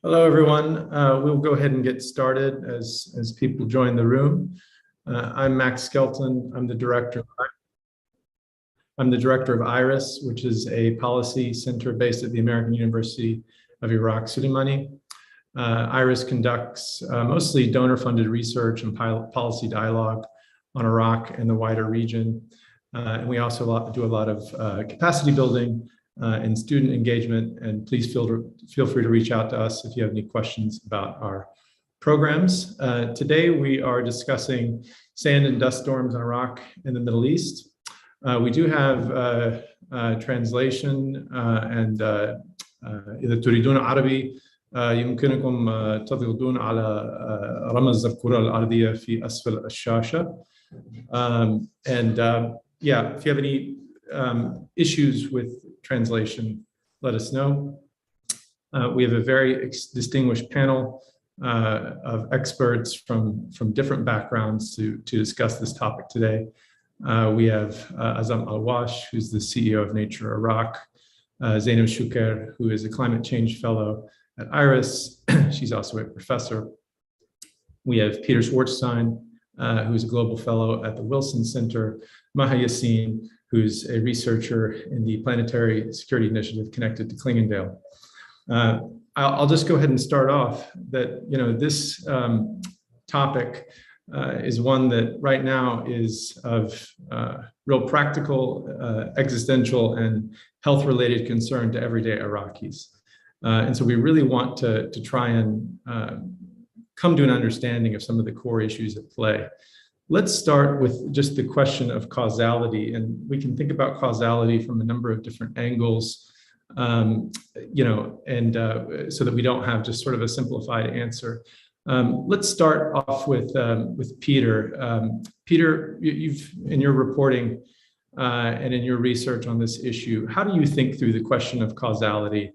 Hello, everyone. We'll go ahead and get started as people join the room. I'm Max Skelton. I'm the director of IRIS, which is a policy center based at the American University of Iraq, Suleimani. IRIS conducts mostly donor-funded research and policy dialogue on Iraq and the wider region. And we also do a lot of capacity building and student engagement, and please feel free to reach out to us if you have any questions about our programs. Today we are discussing sand and dust storms in Iraq and the Middle East. We do have translation and إذا تريدون عربي يمكنكم تضغطون على رمز الكرة الأرضية في أسفل الشاشة. Yeah, if you have any issues with translation, let us know. We have a very distinguished panel of experts from different backgrounds to discuss this topic today. We have Azam Alwash, who's the CEO of Nature Iraq, Zainab Shuker, who is a climate change fellow at IRIS. She's also a professor. We have Peter Schwartzstein, who's a global fellow at the Wilson Center, Maha Yassin, who's a researcher in the Planetary Security Initiative connected to Klingendale. I'll just go ahead and start off that, this topic is one that right now is of real practical, existential, and health-related concern to everyday Iraqis. And so we really want to try and come to an understanding of some of the core issues at play. Let's start with just the question of causality, and we can think about causality from a number of different angles, so that we don't have just sort of a simplified answer. Let's start off with Peter. Peter, you've in your reporting and in your research on this issue, how do you think through the question of causality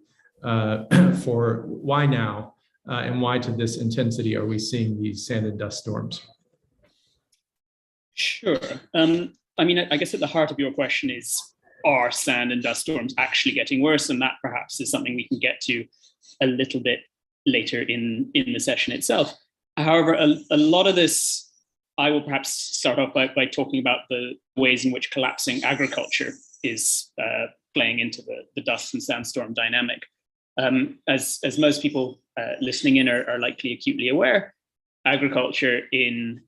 for why now and why to this intensity are we seeing these sand and dust storms? Sure. I guess at the heart of your question is, are sand and dust storms actually getting worse? And that perhaps is something we can get to a little bit later in the session itself. However, a lot of this, I will perhaps start off by talking about the ways in which collapsing agriculture is playing into the dust and sandstorm dynamic. As most people listening in are likely acutely aware, agriculture in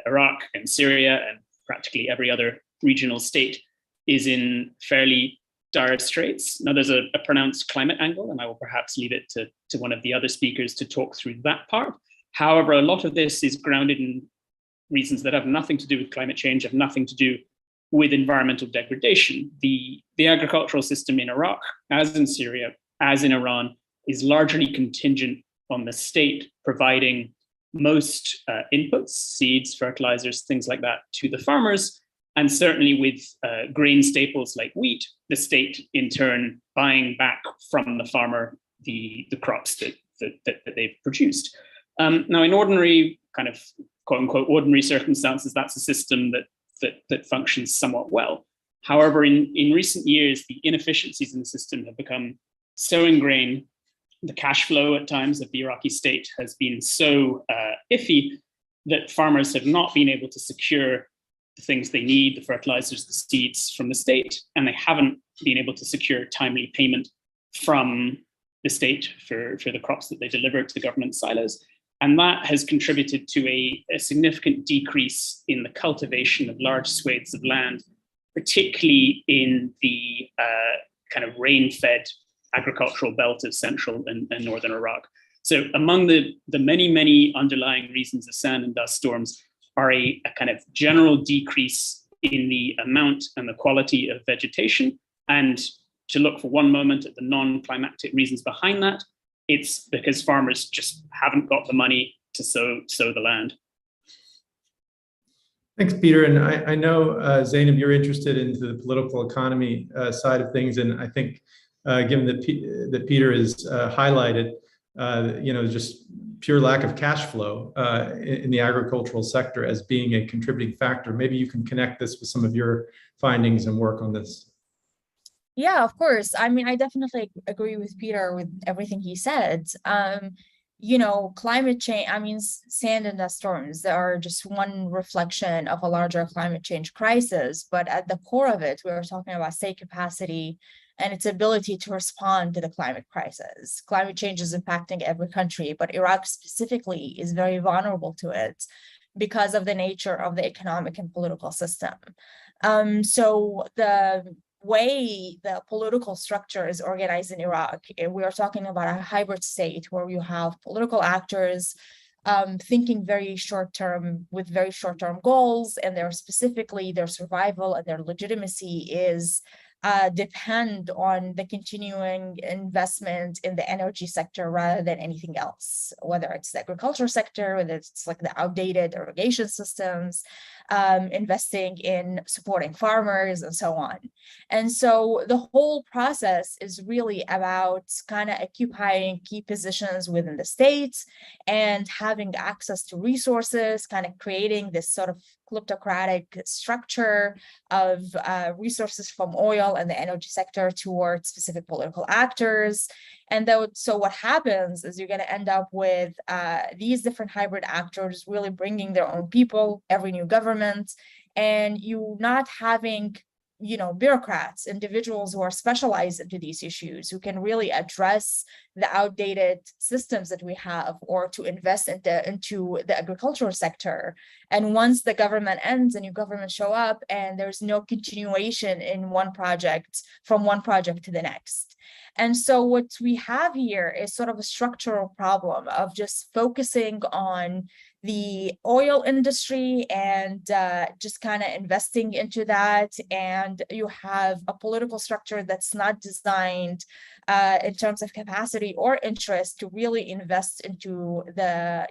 Iraq and Syria and practically every other regional state is in fairly dire straits. Now, there's a pronounced climate angle, and I will perhaps leave it to one of the other speakers to talk through that part. However, a lot of this is grounded in reasons that have nothing to do with climate change, have nothing to do with environmental degradation. The agricultural system in Iraq, as in Syria, as in Iran, is largely contingent on the state providing most inputs, seeds, fertilizers, things like that, to the farmers. And certainly with grain staples like wheat, the state in turn buying back from the farmer the crops that they've produced. Now, in ordinary kind of quote unquote ordinary circumstances, that's a system that functions somewhat well. However, in recent years, the inefficiencies in the system have become so ingrained. The cash flow at times of the Iraqi state has been so iffy that farmers have not been able to secure the things they need, the fertilizers, the seeds from the state, and they haven't been able to secure timely payment from the state for the crops that they deliver to the government silos. And that has contributed to a significant decrease in the cultivation of large swathes of land, particularly in the kind of rain-fed agricultural belt of central and northern Iraq. So among the many, many underlying reasons of sand and dust storms are a kind of general decrease in the amount and the quality of vegetation. And to look for one moment at the non-climatic reasons behind that, it's because farmers just haven't got the money to sow the land. Thanks, Peter. And I know, Zainab, you're interested into the political economy side of things. And I think given that Peter has highlighted, just pure lack of cash flow in the agricultural sector as being a contributing factor. Maybe you can connect this with some of your findings and work on this. Yeah, of course. I mean, I definitely agree with Peter with everything he said. Climate change, I mean, sand and dust storms, they are just one reflection of a larger climate change crisis. But at the core of it, we are talking about state capacity and its ability to respond to the climate crisis. Climate change is impacting every country, but Iraq specifically is very vulnerable to it because of the nature of the economic and political system. So the way the political structure is organized in Iraq, we are talking about a hybrid state where you have political actors thinking very short term with very short term goals, and their survival and their legitimacy is depend on the continuing investment in the energy sector rather than anything else, whether it's the agriculture sector, whether it's like the outdated irrigation systems, investing in supporting farmers and so on. And so the whole process is really about kind of occupying key positions within the state and having access to resources, kind of creating this sort of kleptocratic structure of resources from oil and the energy sector towards specific political actors. And so what happens is you're going to end up with these different hybrid actors really bringing their own people, every new government, and you not having bureaucrats, individuals who are specialized into these issues, who can really address the outdated systems that we have, or to invest into the agricultural sector. And once the government ends, a new government show up, and there's no continuation in one project from one project to the next. And so what we have here is sort of a structural problem of just focusing on the oil industry and just kind of investing into that. And you have a political structure that's not designed in terms of capacity or interest to really invest into the,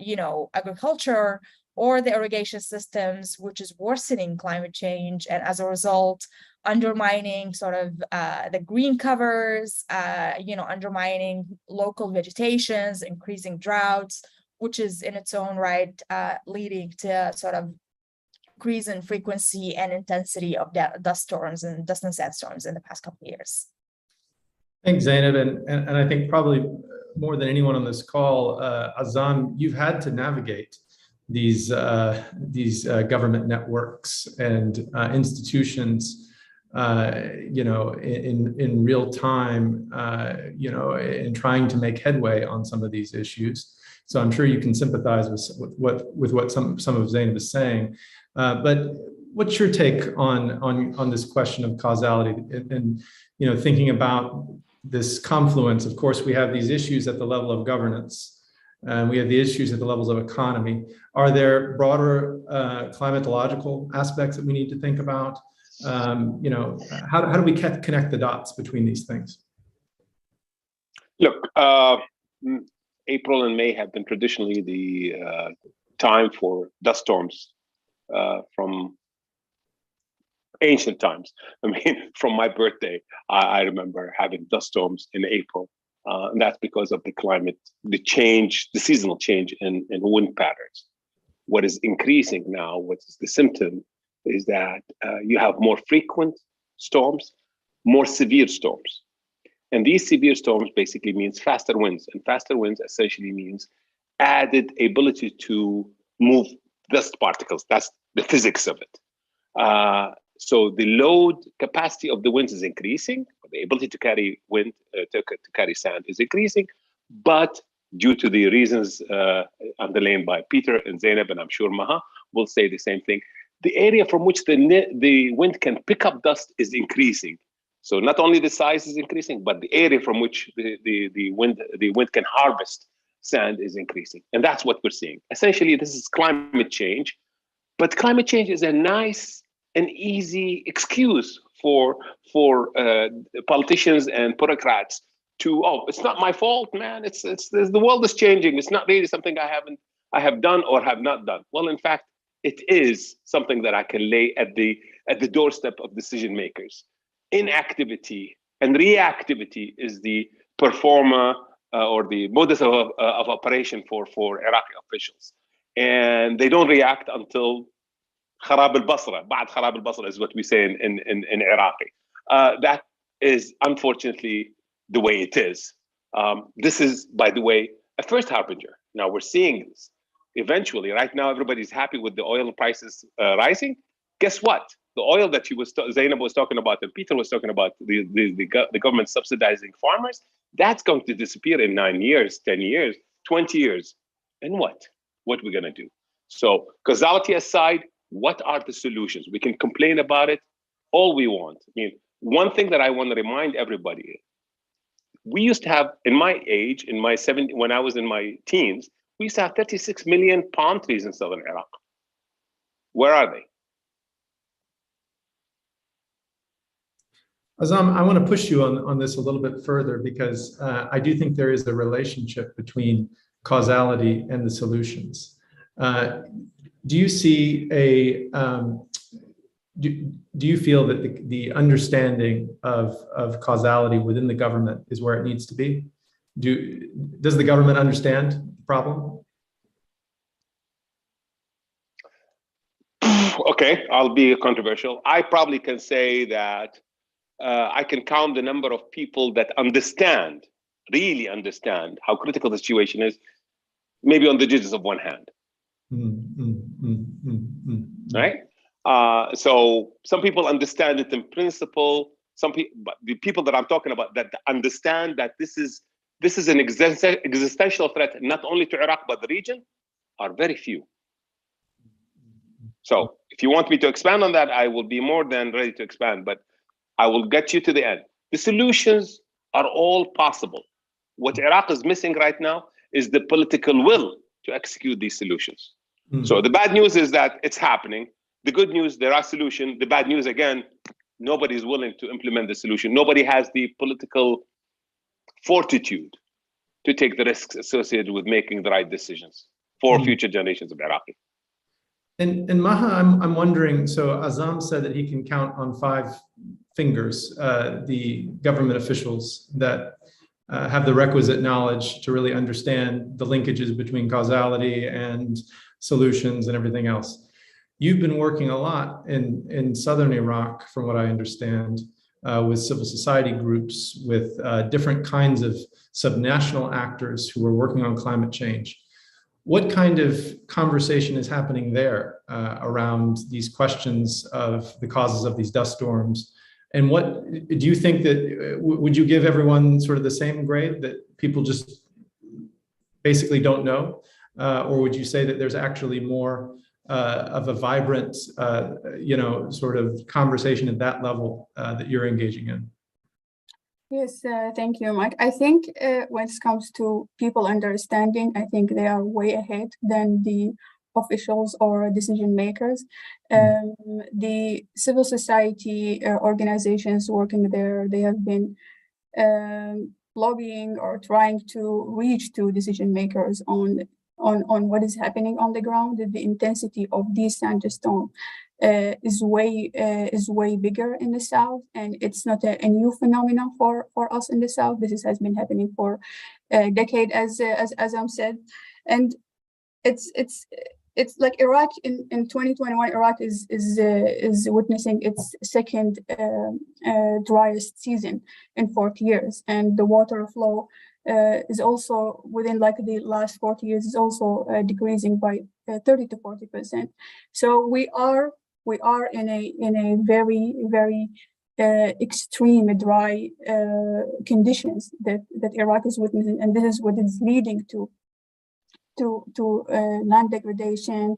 agriculture or the irrigation systems, which is worsening climate change. And as a result, undermining sort of the green covers, undermining local vegetations, increasing droughts, which is in its own right leading to sort of increase in frequency and intensity of dust storms and dust and sandstorms in the past couple of years. Thanks, Zainab. And I think probably more than anyone on this call, Azam, you've had to navigate these government networks and institutions, in real time, in trying to make headway on some of these issues. So I'm sure you can sympathize with what some of Zainab is saying. But what's your take on this question of causality and thinking about this confluence? Of course, we have these issues at the level of governance, and we have the issues at the levels of economy. Are there broader climatological aspects that we need to think about? How do we connect the dots between these things? Look, April and May have been traditionally the time for dust storms from ancient times. I mean, from my birthday, I remember having dust storms in April. And that's because of the climate, the seasonal change in wind patterns. What is increasing now, what is the symptom, is that you have more frequent storms, more severe storms. And these severe storms basically means faster winds, and faster winds essentially means added ability to move dust particles. That's the physics of it. So the load capacity of the winds is increasing. The ability to carry wind, to carry sand is increasing, but due to the reasons underlain by Peter and Zainab, and I'm sure Maha will say the same thing, the area from which the wind can pick up dust is increasing. So not only the size is increasing, but the area from which the wind can harvest sand is increasing. And that's what we're seeing. Essentially, this is climate change. But climate change is a nice and easy excuse for politicians and bureaucrats to, it's not my fault, man. It's the world is changing. It's not really something I have done or have not done. Well, in fact, it is something that I can lay at the doorstep of decision makers. Inactivity and reactivity is the performer or the modus of operation for Iraqi officials. And they don't react until Kharab al-Basra. Ba'ad Kharab al-Basra is what we say in Iraqi. That is unfortunately the way it is. This is, by the way, a first harbinger. Now we're seeing this. Eventually, right now, everybody's happy with the oil prices rising. Guess what? The oil that Zainab was talking about and Peter was talking about, the government subsidizing farmers, that's going to disappear in 9 years, 10 years, 20 years. And what? What we're going to do? So causality aside, what are the solutions? We can complain about it all we want. I mean, one thing that I want to remind everybody, we used to have, in my age, when I was in my teens, we used to have 36 million palm trees in southern Iraq. Where are they? Azam, I want to push you on this a little bit further because I do think there is a relationship between causality and the solutions. Do you see do you feel that the understanding of causality within the government is where it needs to be? Does the government understand the problem? Okay, I'll be controversial. I probably can say that I can count the number of people that really understand how critical the situation is, maybe on the digits of one hand. Right? So some people understand it in principle. Some people, but the people that I'm talking about that understand that this is an existential threat not only to Iraq but the region are very few. So if you want me to expand on that, I will be more than ready to expand, but I will get you to the end. The solutions are all possible. What Iraq is missing right now is the political will to execute these solutions. So the bad news is that it's happening. The good news, there are solutions. The bad news, again, nobody is willing to implement the solution. Nobody has the political fortitude to take the risks associated with making the right decisions for future generations of Iraqi. And Maha, I'm wondering, so Azam said that he can count on 5 fingers the government officials that have the requisite knowledge to really understand the linkages between causality and solutions and everything else. You've been working a lot in southern Iraq, from what I understand, with civil society groups, with different kinds of subnational actors who are working on climate change. What kind of conversation is happening there around these questions of the causes of these dust storms? And what do you think that, would you give everyone sort of the same grade that people just basically don't know? Or would you say that there's actually more of a vibrant, sort of conversation at that level that you're engaging in? Yes, thank you, Mike. I think when it comes to people understanding, I think they are way ahead than the officials or decision makers. The civil society organizations working there, they have been lobbying or trying to reach to decision makers on what is happening on the ground. The intensity of these sandstorm is way bigger in the south, and it's not a new phenomenon for us in the south. This has been happening for a decade, as Azam said, and it's like Iraq in 2021. Iraq is witnessing its second driest season in 40 years, and the water flow is also within like the last 40 years is also decreasing by 30 to 40%. So we are in a very extreme dry conditions that Iraq is witnessing, and this is what is leading to land degradation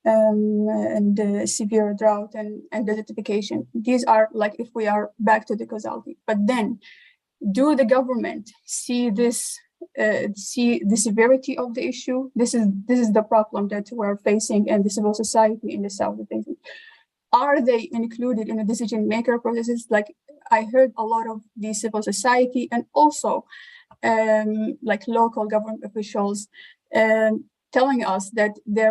and severe drought and desertification. These are like, if we are back to the causality. But then, do the government see this? See the severity of the issue? This is the problem that we're facing, and the civil society in the south is facing. Are they included in the decision maker processes? Like, I heard a lot of the civil society and also like local government officials telling us that they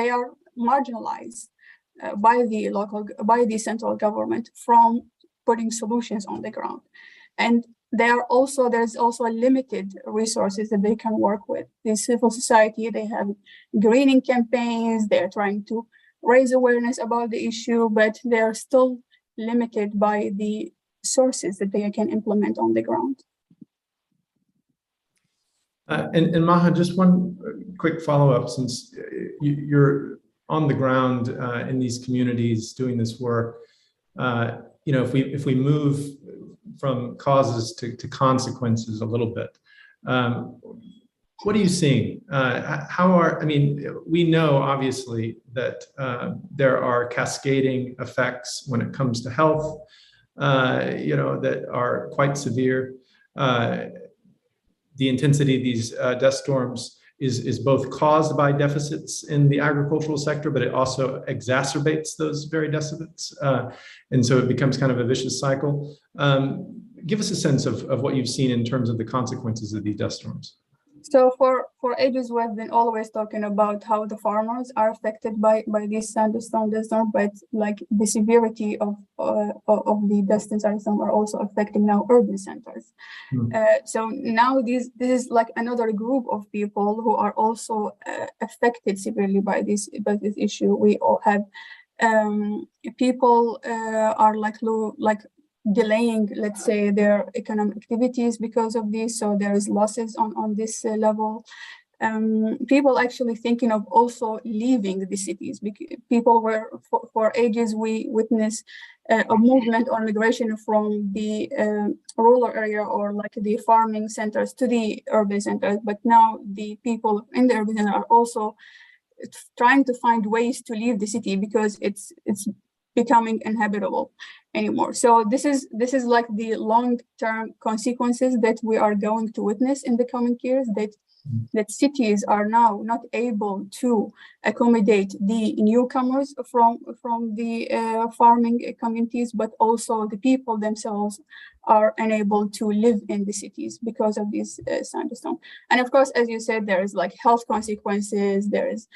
are marginalized by the central government from putting solutions on the ground, and there's also a limited resources that they can work with. The civil society, they have greening campaigns, they're trying to raise awareness about the issue, but they're still limited by the sources that they can implement on the ground. And Maha, just one quick follow-up, since you're on the ground in these communities doing this work. If we move from causes to consequences a little bit, what are you seeing? We know obviously that there are cascading effects when it comes to health, that are quite severe. The intensity of these dust storms is both caused by deficits in the agricultural sector, but it also exacerbates those very deficits. And so it becomes kind of a vicious cycle. Give us a sense of what you've seen in terms of the consequences of these dust storms. So for ages, we've been always talking about how the farmers are affected by these sandstorm, but like the severity of the dust and sandstorm are also affecting now urban centers. So now this is like another group of people who are also affected severely by this issue. We all have people are like delaying, let's say, their economic activities because of this. So there is losses on this level. People actually thinking of also leaving the cities. People were, for ages, we witnessed a movement or migration from the rural area or like the farming centers to the urban centers. But now the people in the urban center are also trying to find ways to leave the city because it's becoming inhabitable anymore. So this is like the long-term consequences that we are going to witness in the coming years, that cities are now not able to accommodate the newcomers from the farming communities, but also the people themselves are unable to live in the cities because of this sandstorm. And of course, as you said, there is like health consequences. There is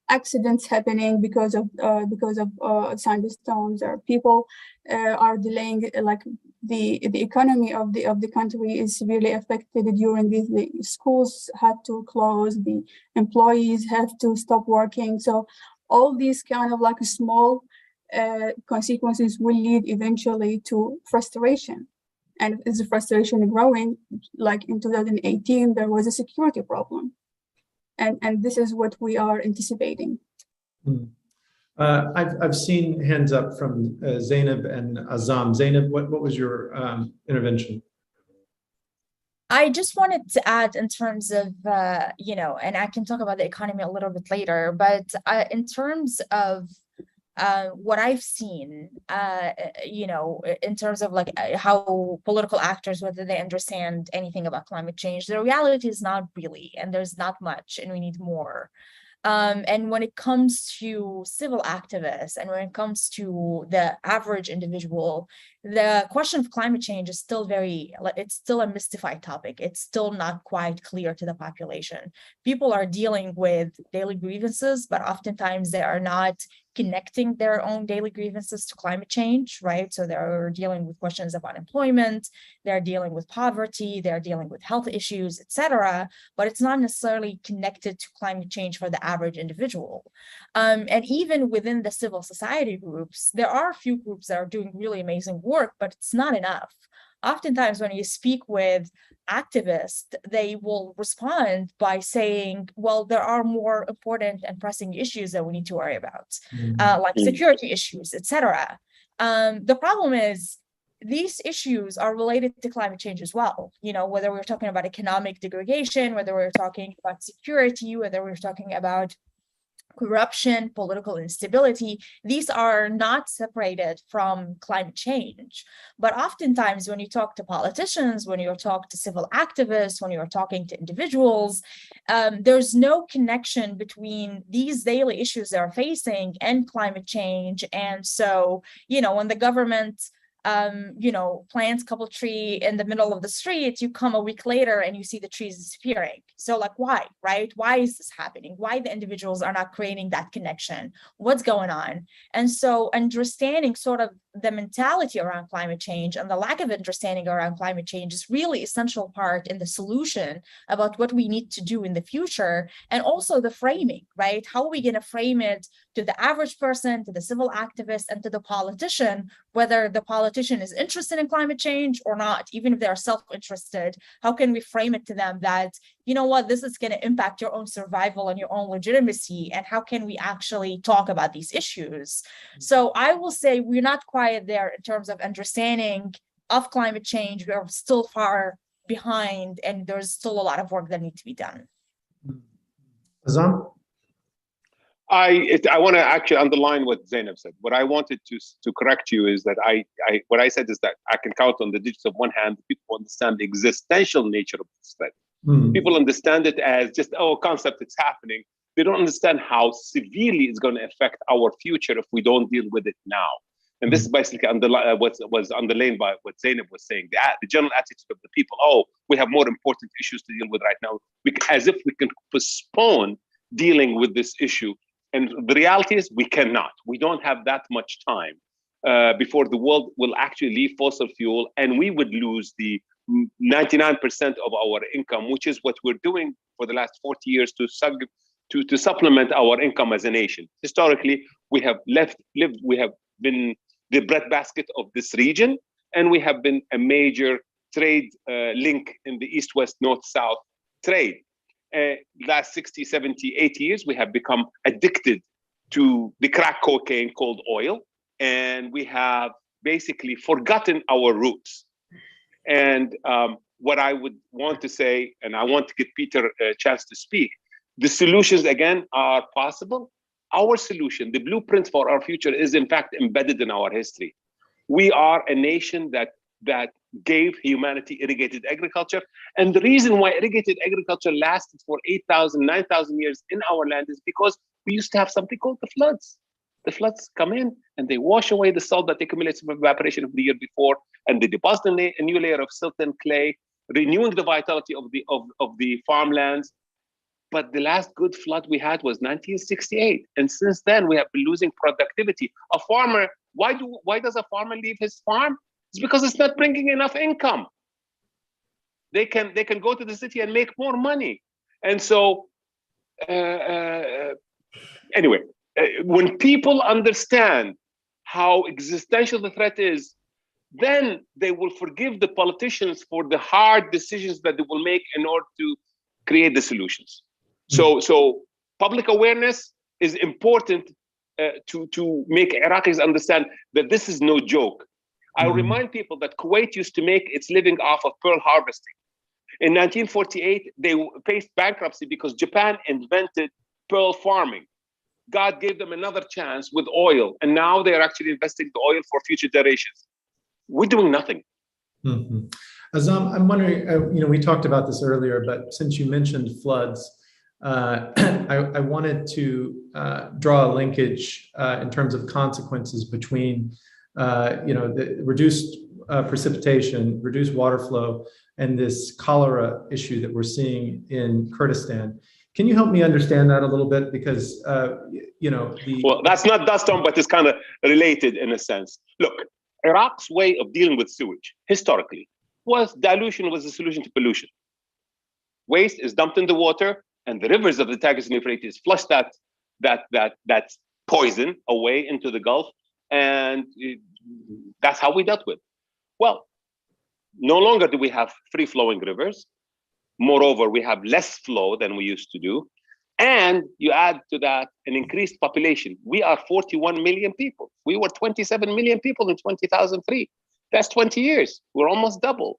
accidents happening because of sandstorms. Or people are delaying, like the economy of the country is severely affected during this. The schools had to close. The employees have to stop working. So all these kind of like small consequences will lead eventually to frustration. And is the frustration growing? Like in 2018, there was a security problem. And this is what we are anticipating. I've seen hands up from Zainab and Azam. Zainab, what was your intervention? I just wanted to add in terms of, and I can talk about the economy a little bit later, but in terms of what I've seen, in terms of like how political actors, whether they understand anything about climate change, the reality is not really, and there's not much, and we need more. And when it comes to civil activists and when it comes to the average individual, the question of climate change is still it's still a mystified topic. It's still not quite clear to the population. People are dealing with daily grievances, but oftentimes they are not connecting their own daily grievances to climate change, right? So they're dealing with questions of unemployment, they're dealing with poverty, they're dealing with health issues, etc. But it's not necessarily connected to climate change for the average individual. And even within the civil society groups, there are a few groups that are doing really amazing work, but it's not enough. Oftentimes when you speak with activists, they will respond by saying, well, there are more important and pressing issues that we need to worry about, like security issues, etc. The problem is these issues are related to climate change as well. Whether we're talking about economic degradation, whether we're talking about security, whether we're talking about corruption, political instability, these are not separated from climate change. But oftentimes when you talk to politicians, when you talk to civil activists, when you're talking to individuals, there's no connection between these daily issues they're facing and climate change. And so, when the government plants couple tree in the middle of the street, you come a week later and you see the trees disappearing. So like, why, right? Why is this happening? Why the individuals are not creating that connection? What's going on? And so understanding sort of the mentality around climate change and the lack of understanding around climate change is really essential part in the solution about what we need to do in the future. And also the framing, right? How are we going to frame it to the average person, to the civil activist, and to the politician, whether the politician is interested in climate change or not, even if they're self-interested? How can we frame it to them that, you know what, this is going to impact your own survival and your own legitimacy, and how can we actually talk about these issues? So I will say we're not quite there in terms of understanding of climate change. We're still far behind, and there's still a lot of work that needs to be done. Azam? I want to actually underline what Zainab said. What I wanted to correct you is that what I said is that I can count on the digits of one hand people understand the existential nature of this threat. People understand it as just, oh, concept, it's happening. They don't understand how severely it's going to affect our future if we don't deal with it now. And this is basically what was underlain by what Zainab was saying. The general attitude of the people, oh, we have more important issues to deal with right now, as if we can postpone dealing with this issue. And the reality is we cannot. We don't have that much time before the world will actually leave fossil fuel, and we would lose the 99% of our income, which is what we're doing for the last 40 years to supplement our income as a nation. Historically, we have been the breadbasket of this region, and we have been a major trade link in the east-west, north-south trade. Last 60, 70, 80 years, we have become addicted to the crack cocaine called oil, and we have basically forgotten our roots. And what I would want to say, and I want to give Peter a chance to speak, the solutions, again, are possible. Our solution, the blueprint for our future, is in fact embedded in our history. We are a nation that gave humanity irrigated agriculture. And the reason why irrigated agriculture lasted for 8,000, 9,000 years in our land is because we used to have something called the floods. The floods come in and they wash away the salt that accumulates from evaporation of the year before, and they deposit a new layer of silt and clay, renewing the vitality of the farmlands. But the last good flood we had was 1968. And since then, we have been losing productivity. A farmer, why does a farmer leave his farm? It's because it's not bringing enough income. They can go to the city and make more money. And so, anyway, when people understand how existential the threat is, then they will forgive the politicians for the hard decisions that they will make in order to create the solutions. So public awareness is important to make Iraqis understand that this is no joke. I remind people that Kuwait used to make its living off of pearl harvesting. In 1948, they faced bankruptcy because Japan invented pearl farming. God gave them another chance with oil, and now they are actually investing the oil for future generations. We're doing nothing. Azam, I'm wondering, we talked about this earlier, but since you mentioned floods, I wanted to draw a linkage in terms of consequences between, the reduced precipitation, reduced water flow, and this cholera issue that we're seeing in Kurdistan. Can you help me understand that a little bit? Because, well, that's not dust storm, but it's kind of related in a sense. Look, Iraq's way of dealing with sewage historically was dilution was the solution to pollution. Waste is dumped in the water, and the rivers of the Tigris and Euphrates flush that poison away into the Gulf, and that's how we dealt with. Well, no longer do we have free-flowing rivers. Moreover, we have less flow than we used to do. And you add to that an increased population. We are 41 million people. We were 27 million people in 2003. That's 20 years. We're almost double.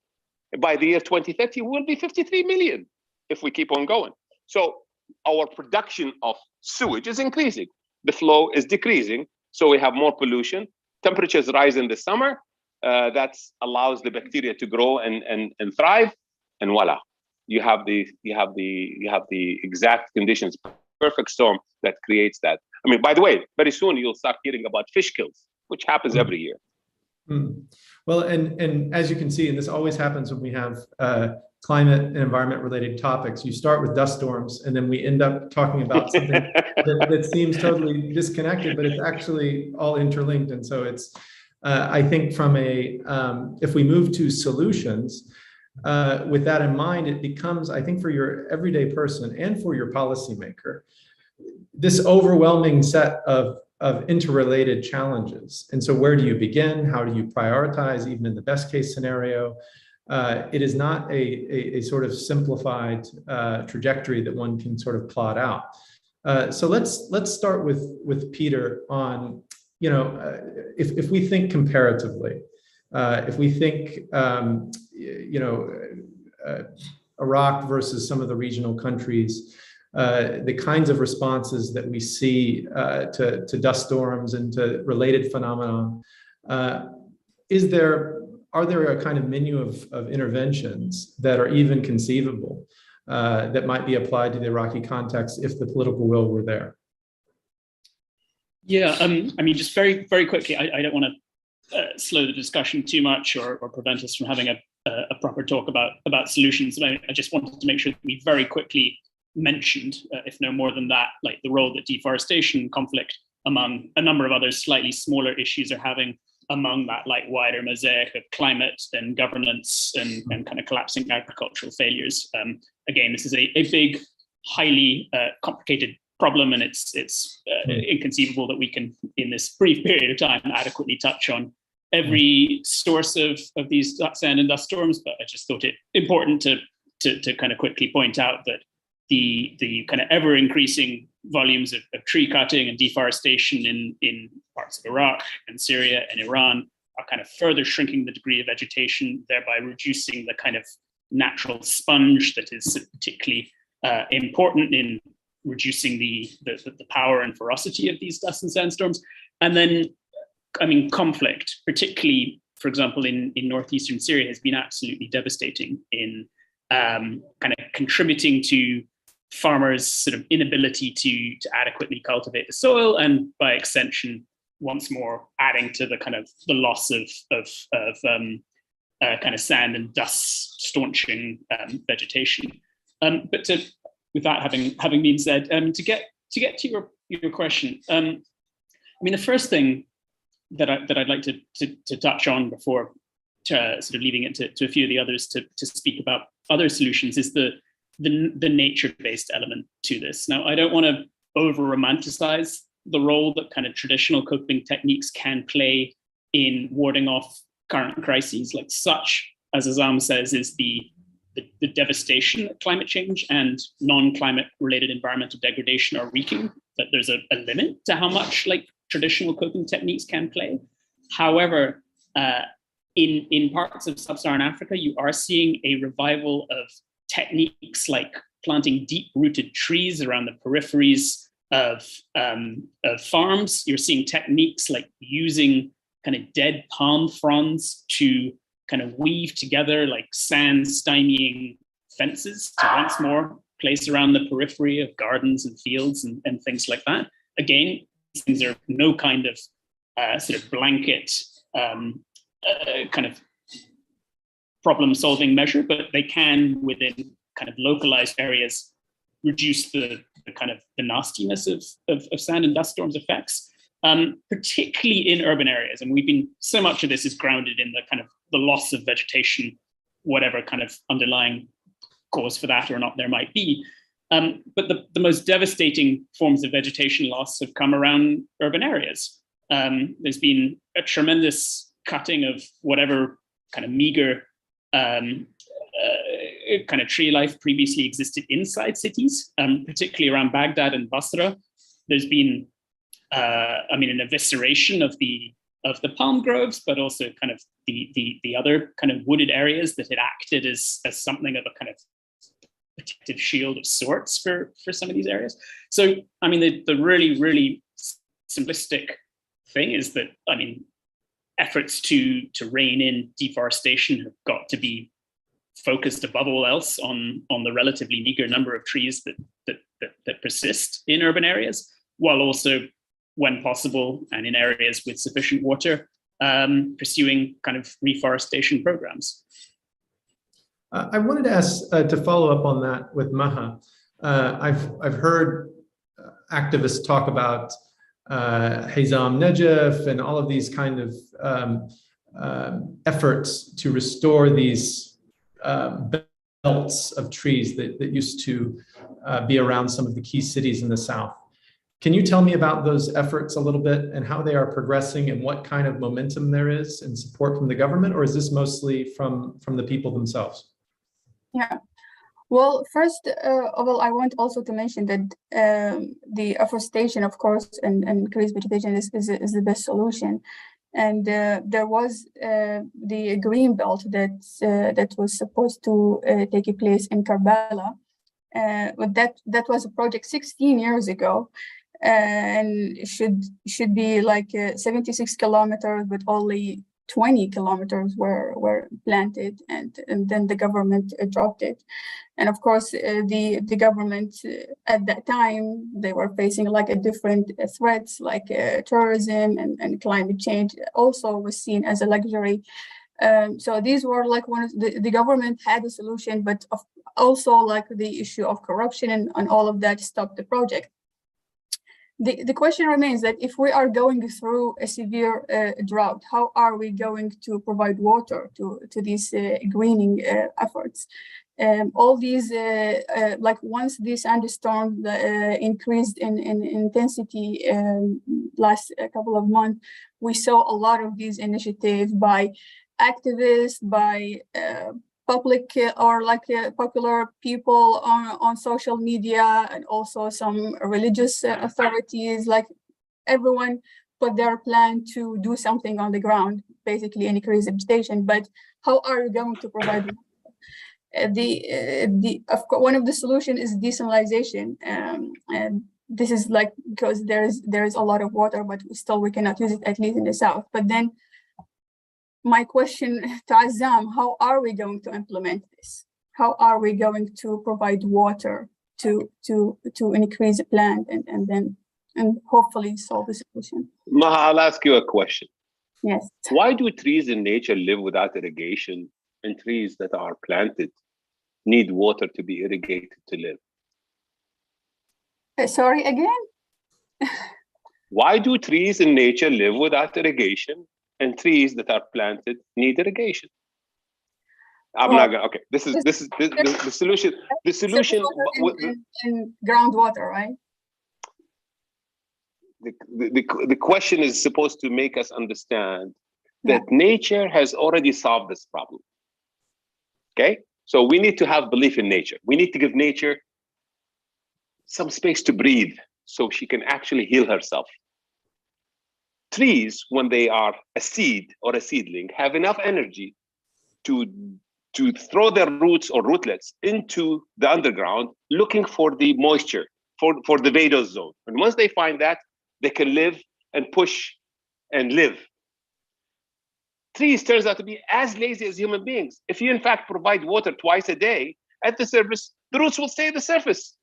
By the year 2030, we'll be 53 million if we keep on going. So our production of sewage is increasing. The flow is decreasing. So we have more pollution. Temperatures rise in the summer. That allows the bacteria to grow and thrive. And voila. You have the exact conditions, perfect storm that creates that. I mean, by the way, very soon you'll start hearing about fish kills, which happens every year. Well, and as you can see, and this always happens when we have climate and environment related topics, you start with dust storms and then we end up talking about something that seems totally disconnected, but it's actually all interlinked. And so it's, I think from if we move to solutions, with that in mind, it becomes, I think for your everyday person and for your policymaker, this overwhelming set of interrelated challenges. And so where do you begin? How do you prioritize, even in the best case scenario? It is not a sort of simplified trajectory that one can sort of plot out. So let's start with Peter on, if we think comparatively, if we think, Iraq versus some of the regional countries, the kinds of responses that we see to dust storms and to related phenomena, are there a kind of menu of interventions that are even conceivable that might be applied to the Iraqi context if the political will were there? Yeah, I mean, just very, very quickly, I don't want to slow the discussion too much or prevent us from having a proper talk about solutions. But I just wanted to make sure that we very quickly mentioned, if no more than that, like the role that deforestation, conflict, among a number of other slightly smaller issues are having among that like wider mosaic of climate and governance and kind of collapsing agricultural failures. Again, this is a big, highly complicated problem, and it's inconceivable that we can, in this brief period of time, adequately touch on every source of these sand and dust storms. But I just thought it important to kind of quickly point out that the kind of ever increasing volumes of tree cutting and deforestation in parts of Iraq and Syria and Iran are kind of further shrinking the degree of vegetation, thereby reducing the kind of natural sponge that is particularly important in reducing the power and ferocity of these dust and sandstorms. And then, I mean, conflict, particularly, for example, in northeastern Syria, has been absolutely devastating in kind of contributing to farmers' sort of inability to adequately cultivate the soil, and by extension, once more adding to the kind of the loss of kind of sand and dust staunching vegetation. But with that having been said, to get to your question, I mean, the first thing that I'd like to touch on before sort of leaving it to a few of the others to speak about other solutions is the nature-based element to this. Now, I don't want to over-romanticize the role that kind of traditional coping techniques can play in warding off current crises, like such, as Azam says, is the devastation that climate change and non-climate related environmental degradation are wreaking, that there's a limit to how much like traditional coping techniques can play. However, in parts of sub-Saharan Africa, you are seeing a revival of techniques like planting deep-rooted trees around the peripheries of farms. You're seeing techniques like using kind of dead palm fronds to kind of weave together like sand stymieing fences to once more place around the periphery of gardens and fields and things like that. Again, these things are no kind of sort of blanket kind of problem-solving measure, but they can, within kind of localized areas, reduce the kind of the nastiness of sand and dust storms effects, particularly in urban areas. And so much of this is grounded in the kind of the loss of vegetation, whatever kind of underlying cause for that or not there might be. But the most devastating forms of vegetation loss have come around urban areas. There's been a tremendous cutting of whatever kind of meager kind of tree life previously existed inside cities, particularly around Baghdad and Basra. There's been, I mean, an evisceration of the palm groves, but also kind of the other kind of wooded areas that had acted as something of a kind of protective shield of sorts for some of these areas. So, I mean, the really, really simplistic thing is that, I mean, efforts to rein in deforestation have got to be focused above all else on the relatively meager number of trees that persist in urban areas, while also, when possible, and in areas with sufficient water, pursuing kind of reforestation programs. I wanted to ask to follow up on that with Maha. I've heard activists talk about Hizam Najaf and all of these kind of efforts to restore these belts of trees that used to be around some of the key cities in the South. Can you tell me about those efforts a little bit and how they are progressing and what kind of momentum there is and support from the government, or is this mostly from the people themselves? Yeah. Well, first of all, I want also to mention that the afforestation, of course, and increased vegetation is the best solution. And there was the green belt that was supposed to take place in Karbala. But that was a project 16 years ago, and should be like 76 kilometers, but only 20 kilometers were planted, and then the government dropped it. And of course, the government at that time, they were facing like a different threats, like tourism and climate change also was seen as a luxury. So these were like one of the government had a solution, but also like the issue of corruption and all of that stopped the project. The question remains that if we are going through a severe drought, how are we going to provide water to these greening efforts? All these, like once this sandstorm increased in intensity last couple of months, we saw a lot of these initiatives by activists, by public or like popular people on social media, and also some religious authorities. Like everyone put their plan to do something on the ground, basically increase vegetation. But how are you going to provide? One of the solution is desalination, and this is like because there is a lot of water, but still we cannot use it, at least in the south. But then my question to Azam, how are we going to implement this? How are we going to provide water to increase the plant and hopefully solve the solution? Maha, I'll ask you a question. Yes. Why do trees in nature live without irrigation, and trees that are planted need water to be irrigated to live? Sorry, again? Why do trees in nature live without irrigation, and trees that are planted need irrigation? I'm not gonna. Okay, this is the solution. The solution in groundwater, right? The question is supposed to make us understand that nature has already solved this problem. Okay, so we need to have belief in nature. We need to give nature some space to breathe so she can actually heal herself. Trees, when they are a seed or a seedling, have enough energy to throw their roots or rootlets into the underground, looking for the moisture, for the vadose zone. And once they find that, they can live and push and live. Trees turns out to be as lazy as human beings. If you in fact provide water twice a day at the surface, the roots will stay at the surface.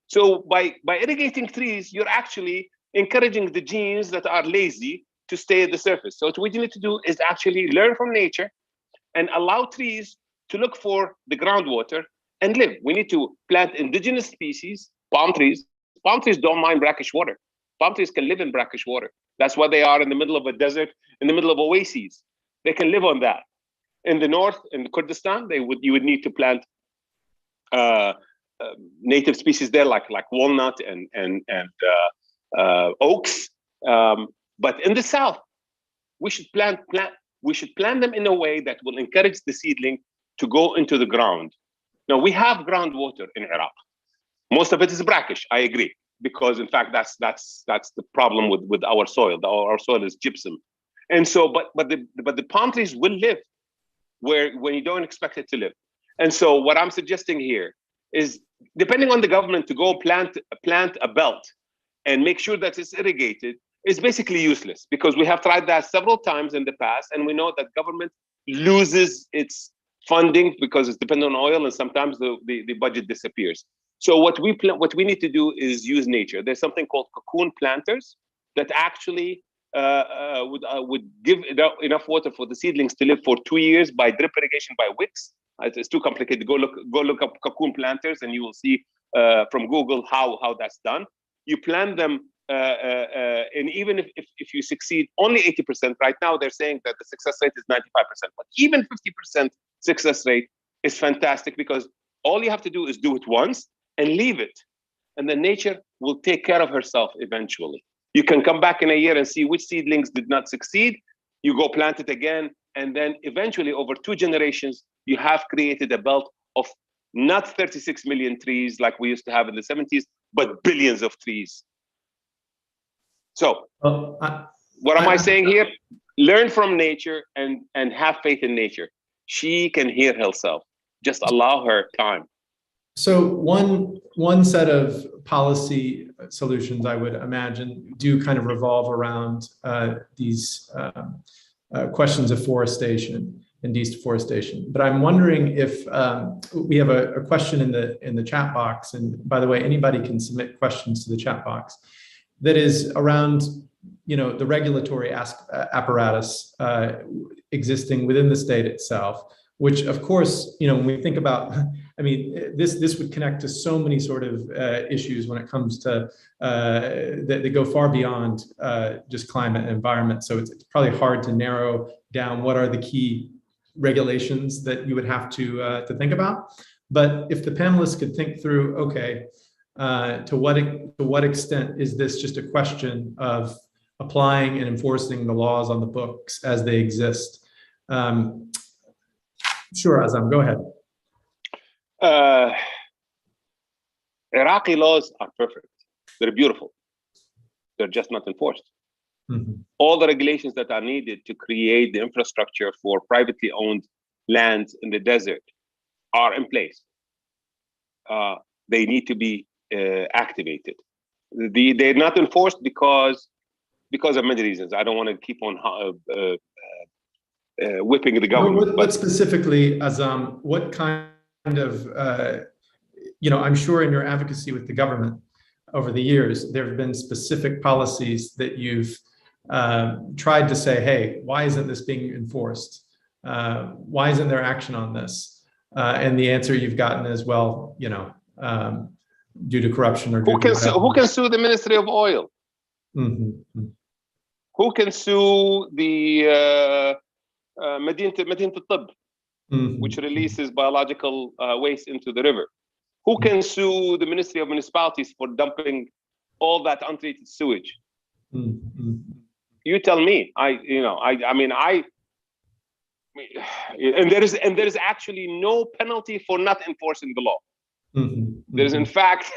So by irrigating trees, you're actually encouraging the genes that are lazy to stay at the surface. So what we need to do is actually learn from nature and allow trees to look for the groundwater and live. We need to plant indigenous species, palm trees. Palm trees don't mind brackish water. Palm trees can live in brackish water. That's why they are in the middle of a desert, in the middle of oases. They can live on that. In the north, in Kurdistan, you would need to plant native species there, like walnut and oaks. But in the south, we should plant them in a way that will encourage the seedling to go into the ground. Now, we have groundwater in Iraq. Most of it is brackish, I agree, because in fact that's the problem with our soil. Our soil is gypsum, and so but the palm trees will live when you don't expect it to live. And so what I'm suggesting here is, depending on the government, to go plant a belt and make sure that it's irrigated is basically useless, because we have tried that several times in the past, and we know that government loses its funding because it's dependent on oil, and sometimes the budget disappears. So what we need to do is use nature. There's something called cocoon planters that actually would give enough water for the seedlings to live for 2 years by drip irrigation by wicks. It's too complicated. Go look up cocoon planters, and you will see from Google how that's done. You plant them, and even if you succeed only 80%, right now they're saying that the success rate is 95%. But even 50% success rate is fantastic, because all you have to do is do it once and leave it, and then nature will take care of herself eventually. You can come back in a year and see which seedlings did not succeed. You go plant it again, and then eventually, over 2 generations, you have created a belt of not 36 million trees like we used to have in the 70s, but billions of trees. So, what am I saying here? Learn from nature and have faith in nature. She can heal herself. Just allow her time. So one set of policy solutions, I would imagine, do kind of revolve around these questions of forestation and deforestation. But I'm wondering if we have a question in the chat box, and by the way, anybody can submit questions to the chat box, that is around, you know, the regulatory apparatus existing within the state itself, which of course, you know, when we think about, I mean, this would connect to so many sort of issues when it comes to that go far beyond just climate and environment. So it's probably hard to narrow down what are the key regulations that you would have to think about. But if the panelists could think through, okay, to what extent is this just a question of applying and enforcing the laws on the books as they exist? Sure, Azam, go ahead. Iraqi laws are perfect. They're beautiful. They're just not enforced. Mm-hmm. All the regulations that are needed to create the infrastructure for privately owned lands in the desert are in place. They need to be activated. They're not enforced because of many reasons. I don't want to keep on whipping the government. What specifically, Azam, what kind of, you know, I'm sure in your advocacy with the government over the years, there have been specific policies that you've tried to say, hey, why isn't this being enforced? Why isn't there action on this? And the answer you've gotten is, well, you know, due to corruption or who can sue the Ministry of Oil? Mm-hmm. Who can sue the Medinat al-Tib, which releases biological waste into the river? Who can sue the Ministry of Municipalities for dumping all that untreated sewage? You tell me. And there is actually no penalty for not enforcing the law. There is, in fact,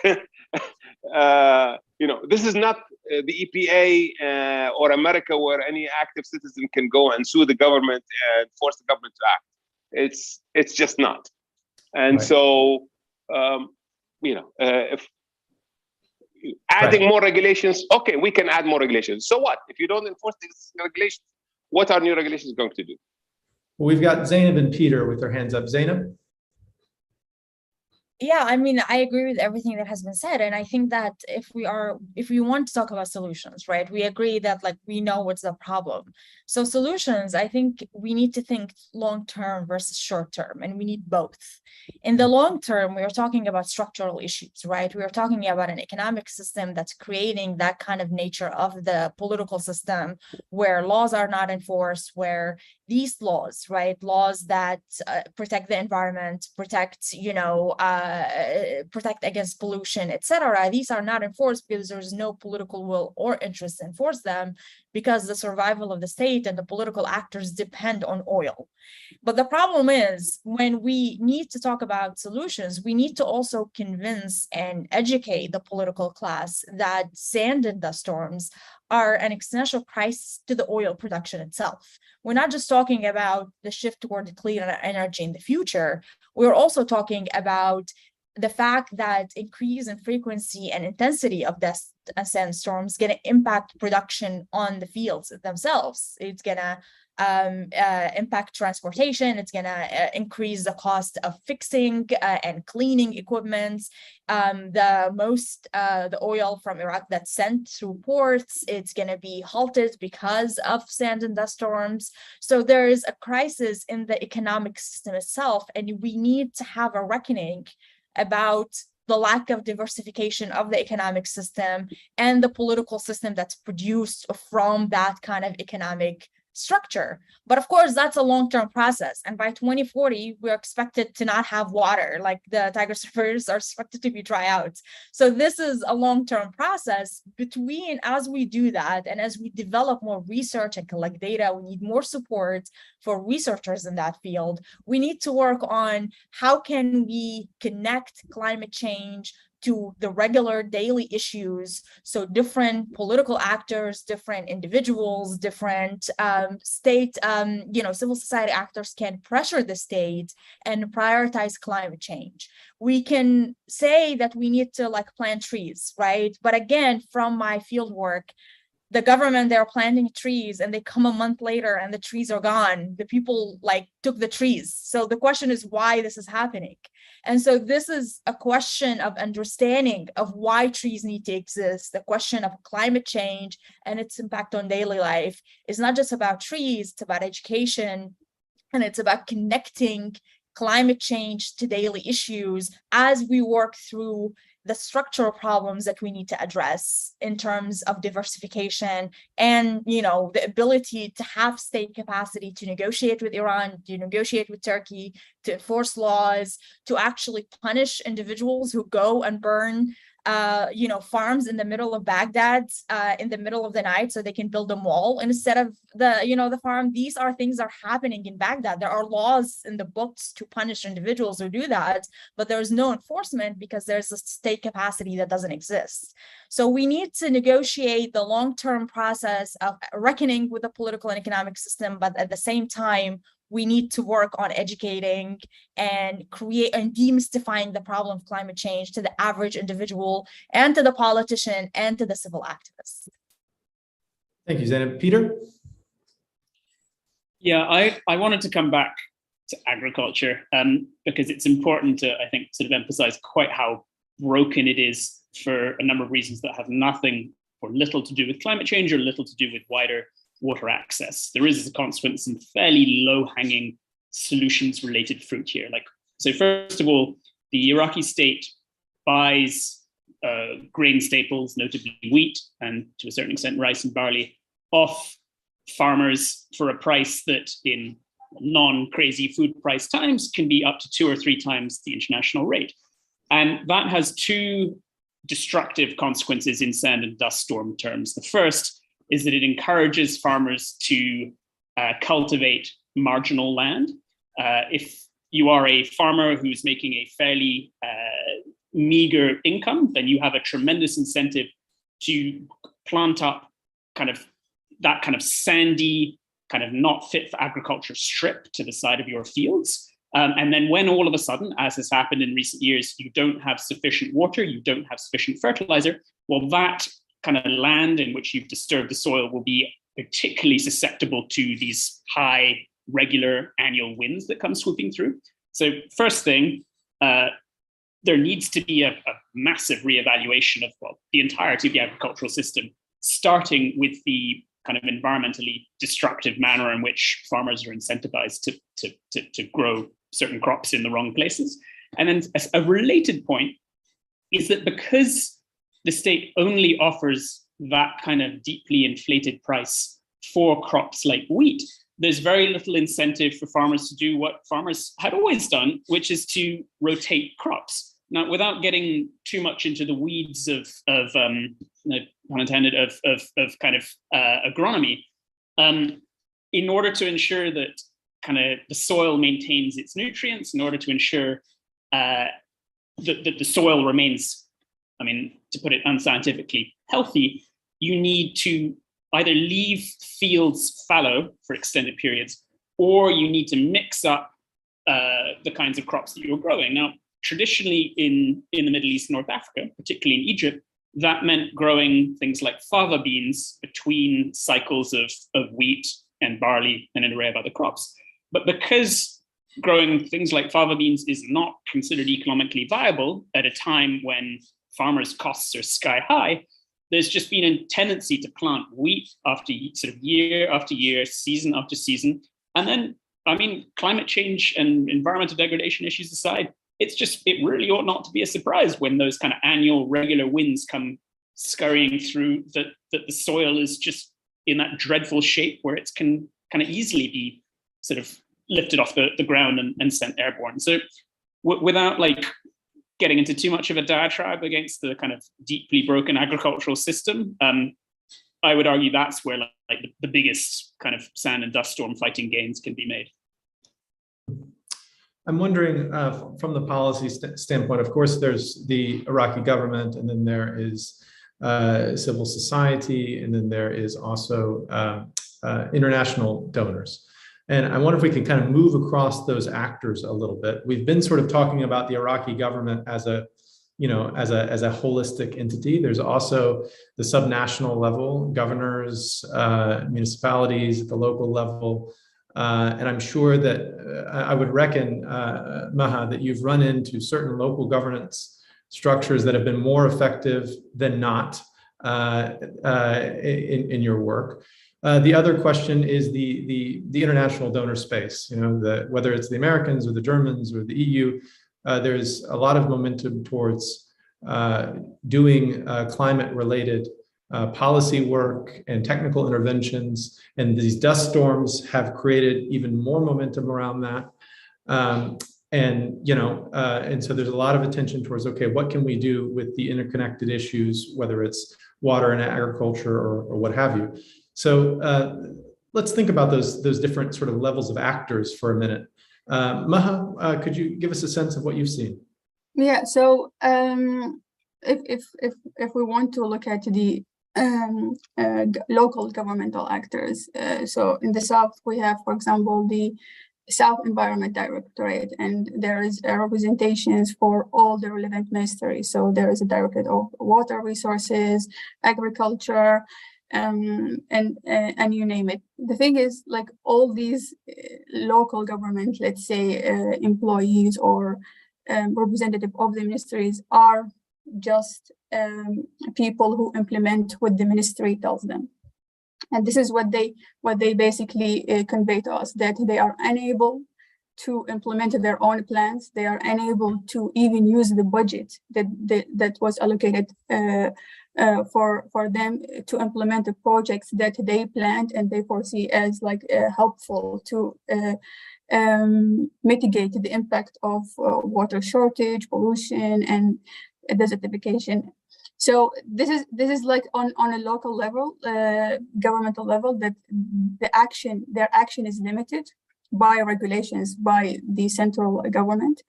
you know, this is not the EPA or America, where any active citizen can go and sue the government and force the government to act. It's just not. And right. So, you know, if adding more regulations, okay, we can add more regulations. So what? If you don't enforce the existing regulations, what are new regulations going to do? Well, we've got Zainab and Peter with their hands up. Zainab? Yeah, I mean, I agree with everything that has been said. And I think that if we want to talk about solutions, right, we agree that like we know what's the problem. So solutions, I think we need to think long-term versus short-term, and we need both. In the long term, we are talking about structural issues, right? We are talking about an economic system that's creating that kind of nature of the political system where laws are not enforced, where these laws, right, laws that protect the environment, protect, you know, protect against pollution, etc. These are not enforced because there's no political will or interest to enforce them, because the survival of the state and the political actors depend on oil. But the problem is, when we need to talk about solutions, we need to also convince and educate the political class that sand and dust storms are an existential crisis to the oil production itself. We're not just talking about the shift toward clean energy in the future. We're also talking about the fact that increase in frequency and intensity of dust and sandstorms going to impact production on the fields themselves. It's going to impact transportation. It's going to increase the cost of fixing and cleaning equipment. The oil from Iraq that's sent through ports, it's going to be halted because of sand and dust storms. So there is a crisis in the economic system itself, and we need to have a reckoning about the lack of diversification of the economic system and the political system that's produced from that kind of economic structure. But of course, that's a long-term process. And by 2040, we're expected to not have water, like the Tigris rivers are expected to be dry out. So this is a long-term process. As we do that, and as we develop more research and collect data, we need more support for researchers in that field. We need to work on how can we connect climate change to the regular daily issues. So different political actors, different individuals, different state, civil society actors can pressure the state and prioritize climate change. We can say that we need to plant trees, right? But again, from my field work, the government, they're planting trees and they come a month later and the trees are gone. The people took the trees. So the question is why this is happening. And so this is a question of understanding of why trees need to exist. The question of climate change and its impact on daily life is not just about trees, it's about education, and it's about connecting climate change to daily issues as we work through the structural problems that we need to address in terms of diversification and, the ability to have state capacity to negotiate with Iran, to negotiate with Turkey, to enforce laws, to actually punish individuals who go and burn farms in the middle of Baghdad in the middle of the night so they can build a mall instead of the farm. These are things that are happening in Baghdad. There are laws in the books to punish individuals who do that, but there's no enforcement because there's a state capacity that doesn't exist. So we need to negotiate the long-term process of reckoning with the political and economic system, but at the same time, we need to work on educating and demystifying the problem of climate change to the average individual and to the politician and to the civil activist. Thank you, Zainab. Peter? Yeah, I wanted to come back to agriculture because it's important to, I think, sort of emphasize quite how broken it is for a number of reasons that have nothing or little to do with climate change or little to do with wider water access. There is, as a consequence, some fairly low-hanging solutions-related fruit here. So first of all, the Iraqi state buys grain staples, notably wheat, and to a certain extent rice and barley, off farmers for a price that in non-crazy food price times can be up to 2 or 3 times the international rate. And that has 2 destructive consequences in sand and dust storm terms. The first is that it encourages farmers to cultivate marginal land. If you are a farmer who's making a fairly meager income, then you have a tremendous incentive to plant up that kind of sandy, kind of not fit for agriculture strip to the side of your fields. And then when all of a sudden, as has happened in recent years, you don't have sufficient water, you don't have sufficient fertilizer, well, that kind of land in which you've disturbed the soil will be particularly susceptible to these high, regular annual winds that come swooping through. So first thing, there needs to be a massive reevaluation of the entirety of the agricultural system, starting with the kind of environmentally destructive manner in which farmers are incentivized to grow certain crops in the wrong places. And then a related point is that because the state only offers that kind of deeply inflated price for crops like wheat, there's very little incentive for farmers to do what farmers had always done, which is to rotate crops. Now, without getting too much into the weeds of pun intended, of kind of agronomy, in order to ensure that kind of the soil maintains its nutrients, in order to ensure that the soil remains, to put it unscientifically, healthy, you need to either leave fields fallow for extended periods, or you need to mix up the kinds of crops that you're growing. Now, traditionally in the Middle East and North Africa, particularly in Egypt, that meant growing things like fava beans between cycles of wheat and barley and an array of other crops. But because growing things like fava beans is not considered economically viable at a time when farmers' costs are sky high, there's just been a tendency to plant wheat after sort of year after year, season after season. And then, I mean, climate change and environmental degradation issues aside, it really ought not to be a surprise when those kind of annual regular winds come scurrying through, that the soil is just in that dreadful shape where it can kind of easily be sort of lifted off the ground and sent airborne. So without like getting into too much of a diatribe against the kind of deeply broken agricultural system, I would argue that's where like the biggest kind of sand and dust storm fighting gains can be made. I'm wondering from the policy standpoint, of course, there's the Iraqi government, and then there is civil society, and then there is also international donors. And I wonder if we can kind of move across those actors a little bit. We've been sort of talking about the Iraqi government as a holistic entity. There's also the subnational level, governors, municipalities at the local level. And I'm sure that I would reckon, Maha, that you've run into certain local governance structures that have been more effective than not in your work. The other question is the international donor space. You know, whether it's the Americans or the Germans or the EU, there's a lot of momentum towards doing climate-related policy work and technical interventions, and these dust storms have created even more momentum around that. And so there's a lot of attention towards, okay, what can we do with the interconnected issues, whether it's water and agriculture or what have you. So let's think about those different sort of levels of actors for a minute. Maha, could you give us a sense of what you've seen? Yeah. So if we want to look at the local governmental actors, so in the South we have, for example, the South Environment Directorate, and there is representations for all the relevant ministries. So there is a Directorate of Water Resources, Agriculture, and you name it. The thing is, like, all these local government, let's say, employees or representative of the ministries are just people who implement what the ministry tells them. And this is what they basically convey to us, that they are unable to implement their own plans. They are unable to even use the budget that was allocated for them to implement the projects that they planned and they foresee as like helpful to mitigate the impact of water shortage, pollution, and desertification. So this is like on a local level, governmental level, that their action is limited by regulations by the central government.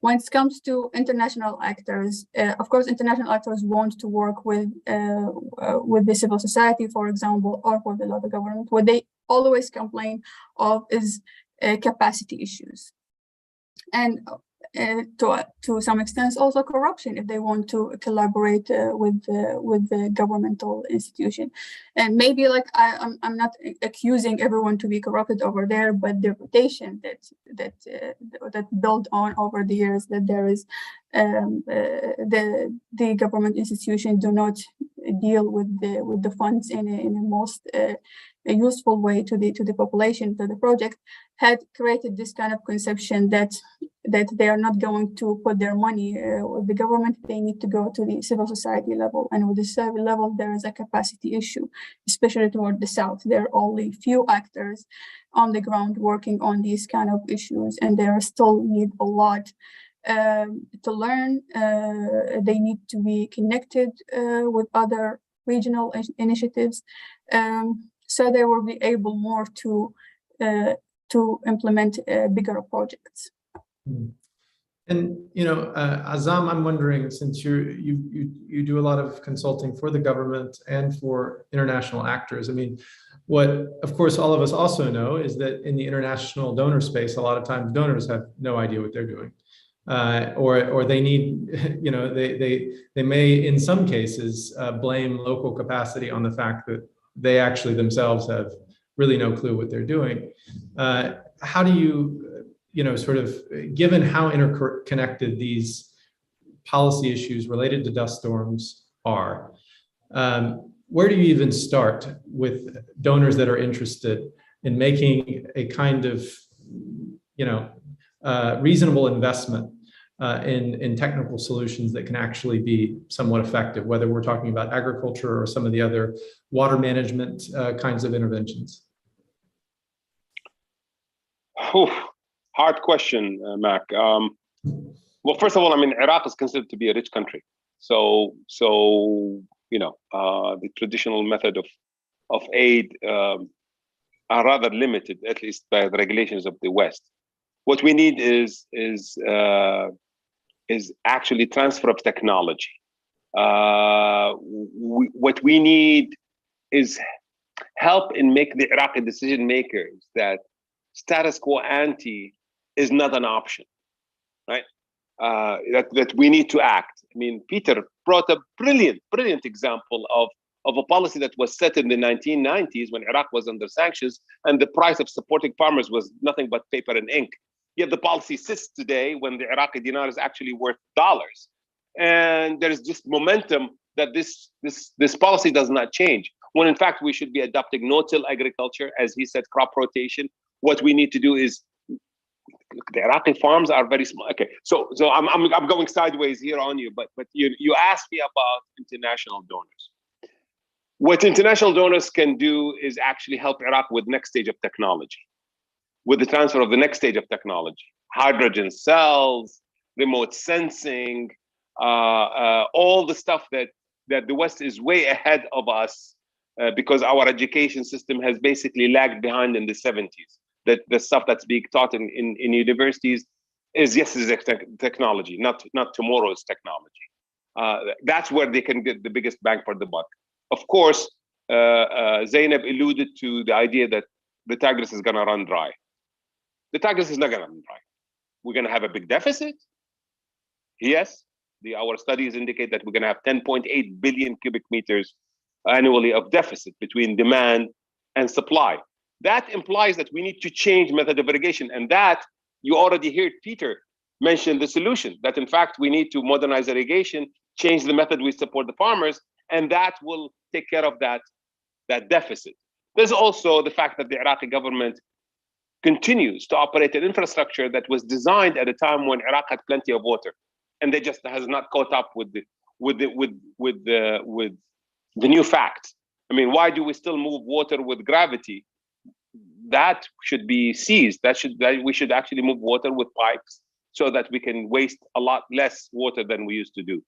When it comes to international actors, of course, international actors want to work with the civil society, for example, or with the local government. What they always complain of is capacity issues, and to some extent also corruption if they want to collaborate with the governmental institution. And maybe like I'm not accusing everyone to be corrupted over there, but the reputation that built on over the years, that there is the government institution do not deal with the funds in a most a useful way to the population, to the project, had created this kind of conception that they are not going to put their money with the government. They need to go to the civil society level, and with the civil level there is a capacity issue, especially toward the South. There are only few actors on the ground working on these kind of issues, and they still need a lot to learn. They need to be connected with other regional initiatives, so they will be able more to implement bigger projects. And Azam, I'm wondering, since you do a lot of consulting for the government and for international actors. I mean, what of course all of us also know is that in the international donor space, a lot of times donors have no idea what they're doing. Or they need, they may in some cases blame local capacity on the fact that they actually themselves have really no clue what they're doing. How do you, sort of, given how interconnected these policy issues related to dust storms are, where do you even start with donors that are interested in making a kind of, reasonable investment in technical solutions that can actually be somewhat effective, whether we're talking about agriculture or some of the other water management kinds of interventions? Hard question, Mac. Well, first of all, Iraq is considered to be a rich country, so the traditional method of aid are rather limited, at least by the regulations of the West. What we need is actually transfer of technology. What we need is help in making the Iraqi decision makers that status quo ante is not an option, right? That we need to act. Peter brought a brilliant example of a policy that was set in the 1990s when Iraq was under sanctions and the price of supporting farmers was nothing but paper and ink. Yet the policy sits today when the Iraqi dinar is actually worth dollars. And there's just momentum that this policy does not change, when in fact we should be adopting no-till agriculture, as he said, crop rotation. What we need to do is, the Iraqi farms are very small. Okay, so I'm going sideways here on you, but you asked me about international donors. What international donors can do is actually help Iraq with next stage of technology, with the transfer of the next stage of technology, hydrogen cells, remote sensing, all the stuff that the West is way ahead of us because our education system has basically lagged behind in the 70s. That the stuff that's being taught in universities is yesterday's technology, not tomorrow's technology. That's where they can get the biggest bang for the buck. Of course, Zainab alluded to the idea that the Tigris is going to run dry. The Tigris is not going to run dry. We're going to have a big deficit. Yes, our studies indicate that we're going to have 10.8 billion cubic meters annually of deficit between demand and supply. That implies that we need to change method of irrigation, and that you already heard Peter mention the solution, that in fact we need to modernize irrigation, change the method we support the farmers, and that will take care of that deficit. There's also the fact that the Iraqi government continues to operate an infrastructure that was designed at a time when Iraq had plenty of water, and they just has not caught up with the new facts. Why do we still move water with gravity? That should be seized. We should actually move water with pipes so that we can waste a lot less water than we used to do.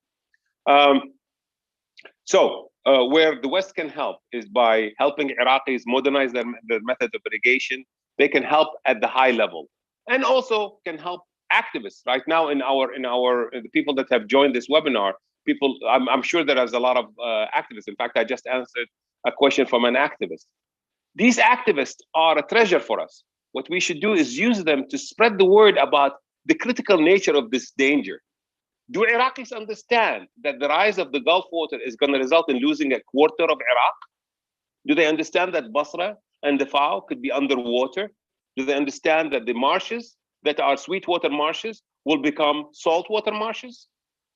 Where the West can help is by helping Iraqis modernize their method of irrigation. They can help at the high level, and also can help activists. Right now, in the people that have joined this webinar, I'm sure there is a lot of activists. In fact, I just answered a question from an activist. These activists are a treasure for us. What we should do is use them to spread the word about the critical nature of this danger. Do Iraqis understand that the rise of the Gulf water is going to result in losing a quarter of Iraq? Do they understand that Basra and the Fao could be underwater? Do they understand that the marshes that are sweetwater marshes will become saltwater marshes?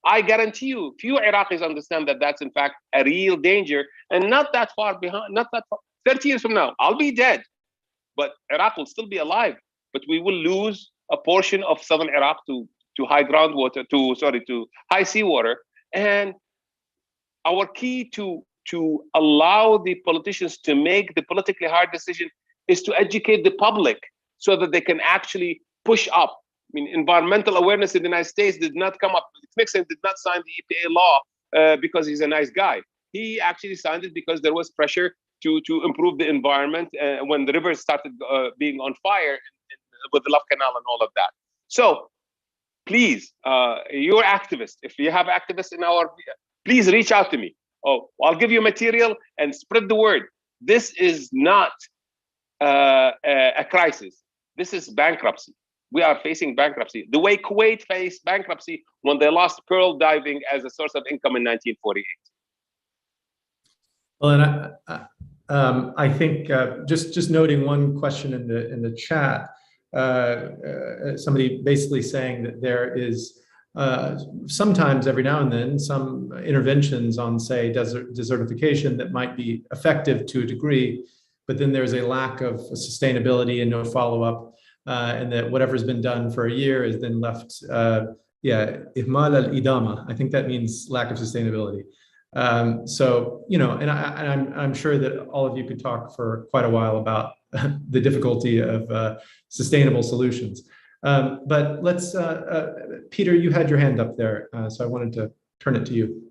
I guarantee you, few Iraqis understand that that's in fact a real danger, and not that far behind, 30 years from now, I'll be dead, but Iraq will still be alive. But we will lose a portion of southern Iraq to high groundwater, to high seawater. And our key to allow the politicians to make the politically hard decision is to educate the public so that they can actually push up. Environmental awareness in the United States did not come up. Nixon did not sign the EPA law because he's a nice guy. He actually signed it because there was pressure to improve the environment when the rivers started being on fire with the Love Canal and all of that. So please, you're activists. If you have activists please reach out to me. I'll give you material and spread the word. This is not a crisis. This is bankruptcy. We are facing bankruptcy. The way Kuwait faced bankruptcy when they lost pearl diving as a source of income in 1948. Well, and I think just noting one question in the chat, somebody basically saying that there is sometimes every now and then some interventions on, say, desertification that might be effective to a degree, but then there's a lack of sustainability and no follow-up, and that whatever's been done for a year is then left, ihmal al-idama. I think that means lack of sustainability. So, you know, and I'm sure that all of you could talk for quite a while about the difficulty of sustainable solutions. But let's, Peter, you had your hand up there, so I wanted to turn it to you.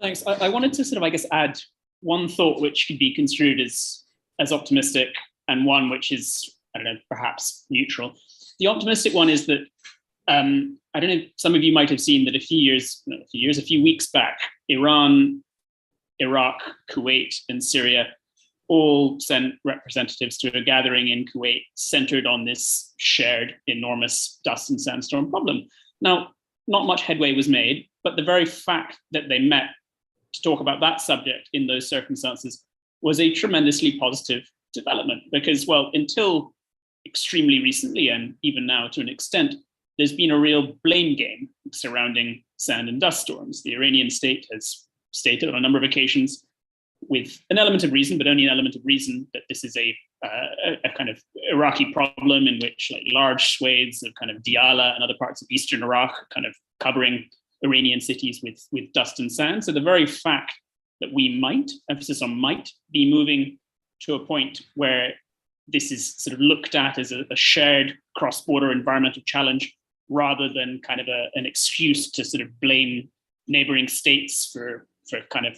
Thanks. I wanted to sort of, I guess, add one thought which could be construed as optimistic, and one which is, I don't know, perhaps neutral. The optimistic one is that I don't know, some of you might have seen that a few weeks back, Iran, Iraq, Kuwait, and Syria all sent representatives to a gathering in Kuwait centered on this shared enormous dust and sandstorm problem. Now, not much headway was made, but the very fact that they met to talk about that subject in those circumstances was a tremendously positive development, because, well, until extremely recently, and even now to an extent, there's been a real blame game surrounding sand and dust storms. The Iranian state has stated on a number of occasions, with an element of reason, but only an element of reason, that this is a kind of Iraqi problem in which, like, large swathes of kind of Diyala and other parts of eastern Iraq are kind of covering Iranian cities with dust and sand. So the very fact that we might, emphasis on might, be moving to a point where this is sort of looked at as a shared cross-border environmental challenge, rather than kind of an excuse to sort of blame neighboring states for kind of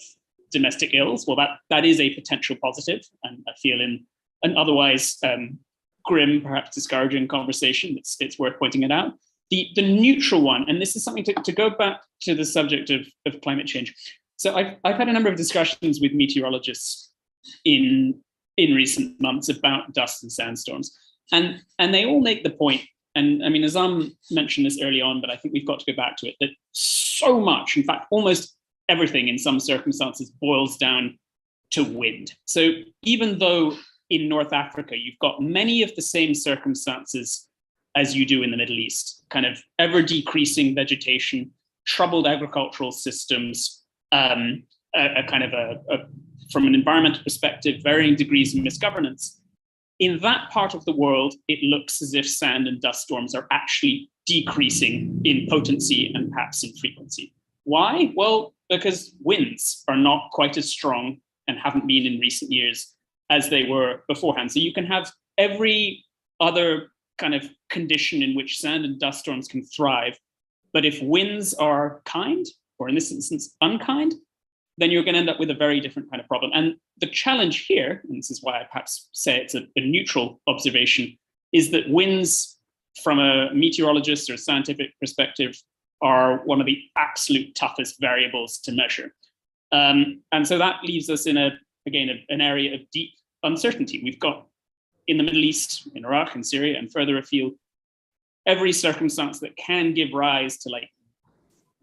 domestic ills, well, that is a potential positive. And I feel in an otherwise grim, perhaps discouraging conversation, it's worth pointing it out. The neutral one, and this is something to go back to the subject of climate change. So I've had a number of discussions with meteorologists in recent months about dust and sandstorms, and they all make the point, and I mean, Azam mentioned this early on, but I think we've got to go back to it, that so much, in fact, almost everything in some circumstances boils down to wind. So even though in North Africa, you've got many of the same circumstances as you do in the Middle East, kind of ever decreasing vegetation, troubled agricultural systems, from an environmental perspective, varying degrees of misgovernance. In that part of the world, it looks as if sand and dust storms are actually decreasing in potency and perhaps in frequency. Why? Well, because winds are not quite as strong and haven't been in recent years as they were beforehand. So you can have every other kind of condition in which sand and dust storms can thrive. But if winds are kind, or in this instance, unkind, then you're going to end up with a very different kind of problem. And the challenge here, and this is why I perhaps say it's a neutral observation, is that winds, from a meteorologist or scientific perspective, are one of the absolute toughest variables to measure. And so that leaves us in an area of deep uncertainty. We've got, in the Middle East, in Iraq and Syria and further afield, every circumstance that can give rise to like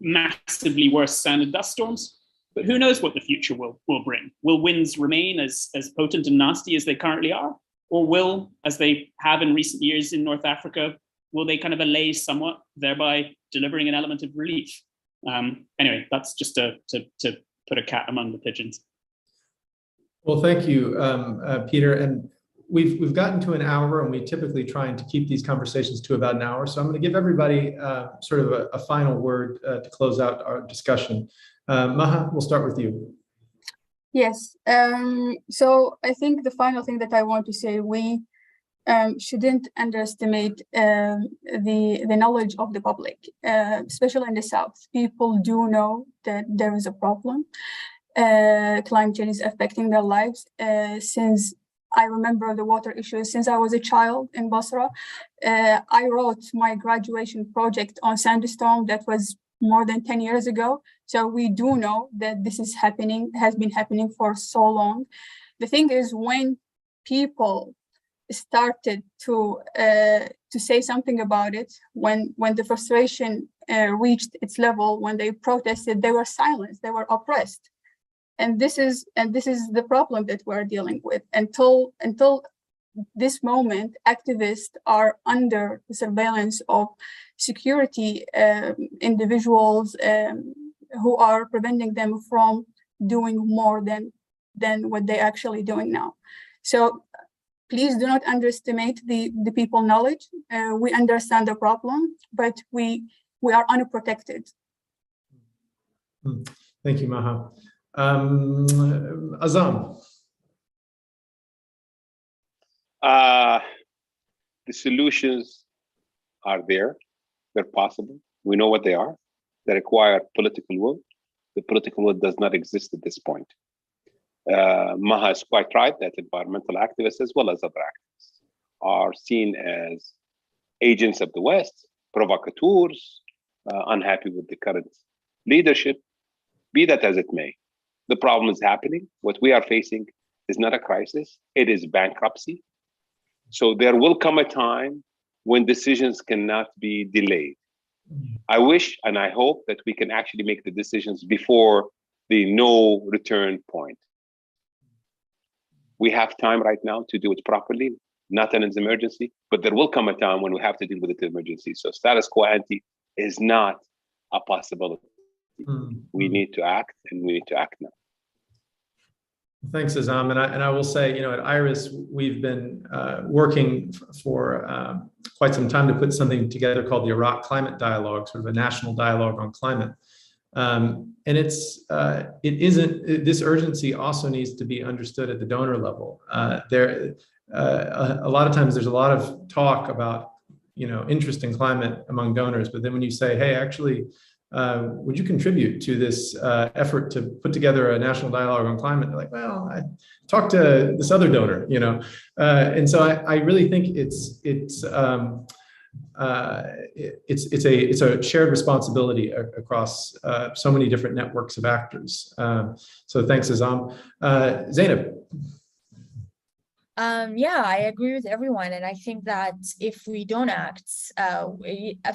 massively worse sand and dust storms. But who knows what the future will bring? Will winds remain as potent and nasty as they currently are? Or will, as they have in recent years in North Africa, will they kind of allay somewhat, thereby delivering an element of relief? Anyway, that's just to put a cat among the pigeons. Well, thank you, Peter. And we've gotten to an hour, and we typically trying to keep these conversations to about an hour. So I'm going to give everybody sort of a final word to close out our discussion. Maha, we'll start with you. Yes. So I think the final thing that I want to say, we shouldn't underestimate the knowledge of the public, especially in the South. People do know that there is a problem. Climate change is affecting their lives. Since I remember the water issues since I was a child in Basra, I wrote my graduation project on sandstorm. That was more than 10 years ago. So we do know that this is happening, has been happening for so long. The thing is, when people started to say something about it, when the frustration reached its level, when they protested, they were silenced, they were oppressed. And this is the problem that we're dealing with. Until this moment, activists are under the surveillance of security individuals who are preventing them from doing more than what they're actually doing now. So please do not underestimate the people knowledge. We understand the problem, but we are unprotected. Thank you, Maha. Azam. The solutions are there. They're possible. We know what they are. They require political will. The political will does not exist at this point. Maha is quite right that environmental activists, as well as other activists, are seen as agents of the West, provocateurs, unhappy with the current leadership. Be that as it may, the problem is happening. What we are facing is not a crisis, it is bankruptcy. So there will come a time when decisions cannot be delayed. I wish and I hope that we can actually make the decisions before the no return point. We have time right now to do it properly, not an emergency, but there will come a time when we have to deal with the emergency. So status quo ante is not a possibility. We need to act, and we need to act now. Thanks, Azam. And I will say, at IRIS, we've been working for quite some time to put something together called the Iraq Climate Dialogue, sort of a national dialogue on climate. And this urgency also needs to be understood at the donor level. A lot of times there's a lot of talk about, interest in climate among donors, but then when you say, hey, actually, would you contribute to this effort to put together a national dialogue on climate? They're like, well, I talked to this other donor, and so I really think it's a shared responsibility across so many different networks of actors. So thanks, Azam. Zainab. Yeah, I agree with everyone. And I think that if we don't act,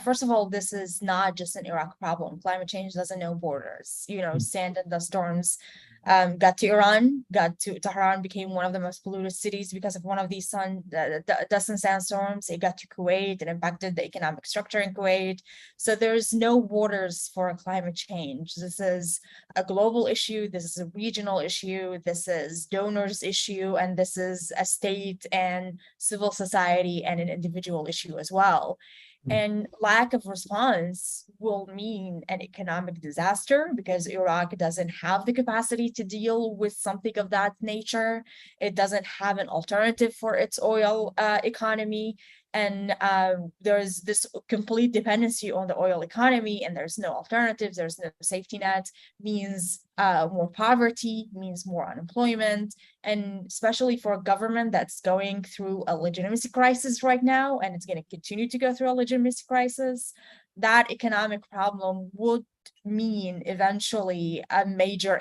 first of all, this is not just an Iraq problem. Climate change doesn't know borders. Sand and dust storms got to Iran, got to Tehran, became one of the most polluted cities because of one of these dust and sandstorms. It got to Kuwait and impacted the economic structure in Kuwait. So there's no borders for climate change. This is a global issue. This is a regional issue. This is donors' issue, and this is a state and civil society and an individual issue as well. And lack of response will mean an economic disaster because Iraq doesn't have the capacity to deal with something of that nature. It doesn't have an alternative for its oil economy. And there's this complete dependency on the oil economy, and there's no alternatives, there's no safety net, means more poverty, means more unemployment, and especially for a government that's going through a legitimacy crisis right now, and it's going to continue to go through a legitimacy crisis, that economic problem would mean eventually a major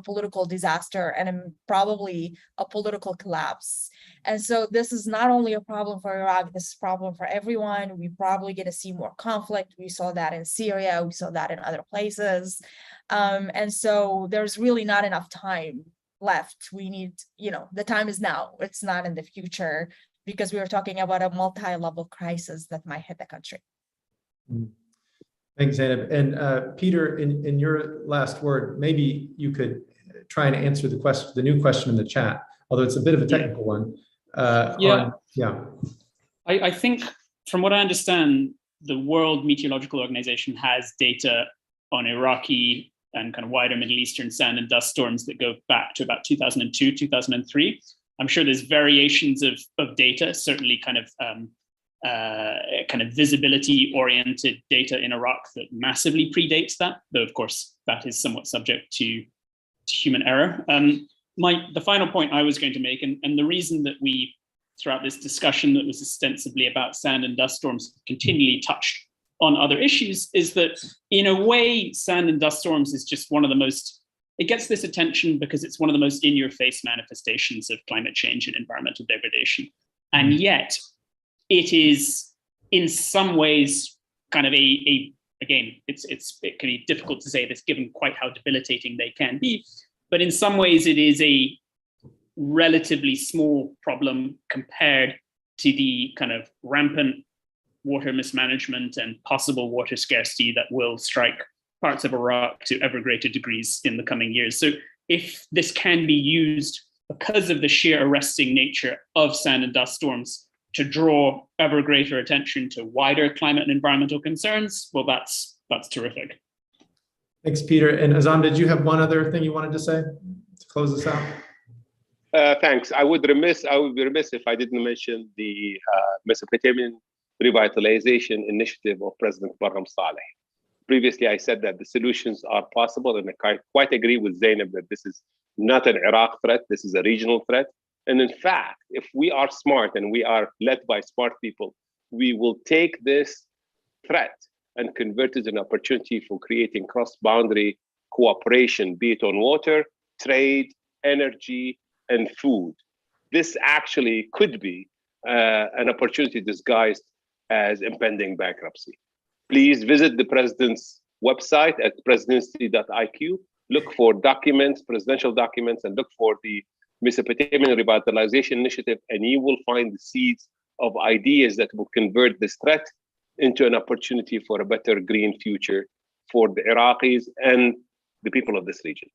political disaster and probably a political collapse. And so this is not only a problem for Iraq, this is a problem for everyone. We're probably going to see more conflict. We saw that in Syria, we saw that in other places. And so there's really not enough time left. We need, the time is now. It's not in the future, because we are talking about a multi-level crisis that might hit the country. Thanks, Zainab. And Peter, in your last word, maybe you could try and answer the new question in the chat, although it's a bit of a technical one. I think, from what I understand, the World Meteorological Organization has data on Iraqi and kind of wider Middle Eastern sand and dust storms that go back to about 2002, 2003. I'm sure there's variations of data, certainly kind of visibility-oriented data in Iraq that massively predates that, though of course that is somewhat subject to human error. The final point I was going to make, and the reason that we, throughout this discussion that was ostensibly about sand and dust storms, continually touched on other issues, is that in a way, sand and dust storms is just one of the most, it gets this attention because it's one of the most in-your-face manifestations of climate change and environmental degradation. And yet, it is in some ways kind of a again, it can be difficult to say this given quite how debilitating they can be, but in some ways it is a relatively small problem compared to the kind of rampant water mismanagement and possible water scarcity that will strike parts of Iraq to ever greater degrees in the coming years. So if this can be used because of the sheer arresting nature of sand and dust storms to draw ever greater attention to wider climate and environmental concerns, well, that's terrific. Thanks, Peter. And Azam, did you have one other thing you wanted to say to close this out? Thanks. I would be remiss if I didn't mention the Mesopotamian Revitalization Initiative of President Barham Saleh. Previously, I said that the solutions are possible, and I quite agree with Zainab that this is not an Iraq threat, this is a regional threat. And in fact, if we are smart and we are led by smart people, we will take this threat and convert it into an opportunity for creating cross-boundary cooperation, be it on water, trade, energy, and food. This actually could be an opportunity disguised as impending bankruptcy. Please visit the president's website at presidency.iq, look for documents, presidential documents, and look for the Mesopotamian Revitalization Initiative, and you will find the seeds of ideas that will convert this threat into an opportunity for a better green future for the Iraqis and the people of this region.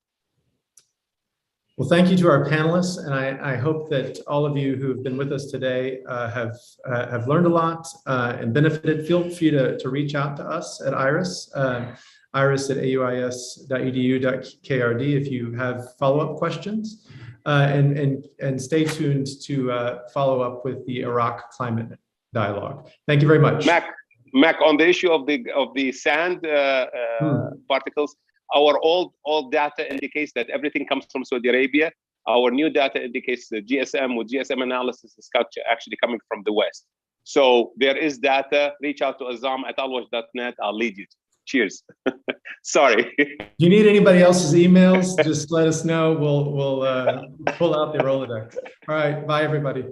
Well, thank you to our panelists, and I hope that all of you who have been with us today have learned a lot and benefited. Feel free to reach out to us at IRIS, iris@auis.edu.krd if you have follow-up questions, and stay tuned to follow up with the Iraq Climate Dialogue. Thank you very much. Mac, on the issue of the sand particles, our old data indicates that everything comes from Saudi Arabia. Our new data indicates the GSM analysis is actually coming from the West. So there is data. Reach out to Azam at alwash.net. I'll lead you. Cheers. Sorry. You need anybody else's emails? Just let us know. We'll pull out the Rolodex. All right. Bye, everybody.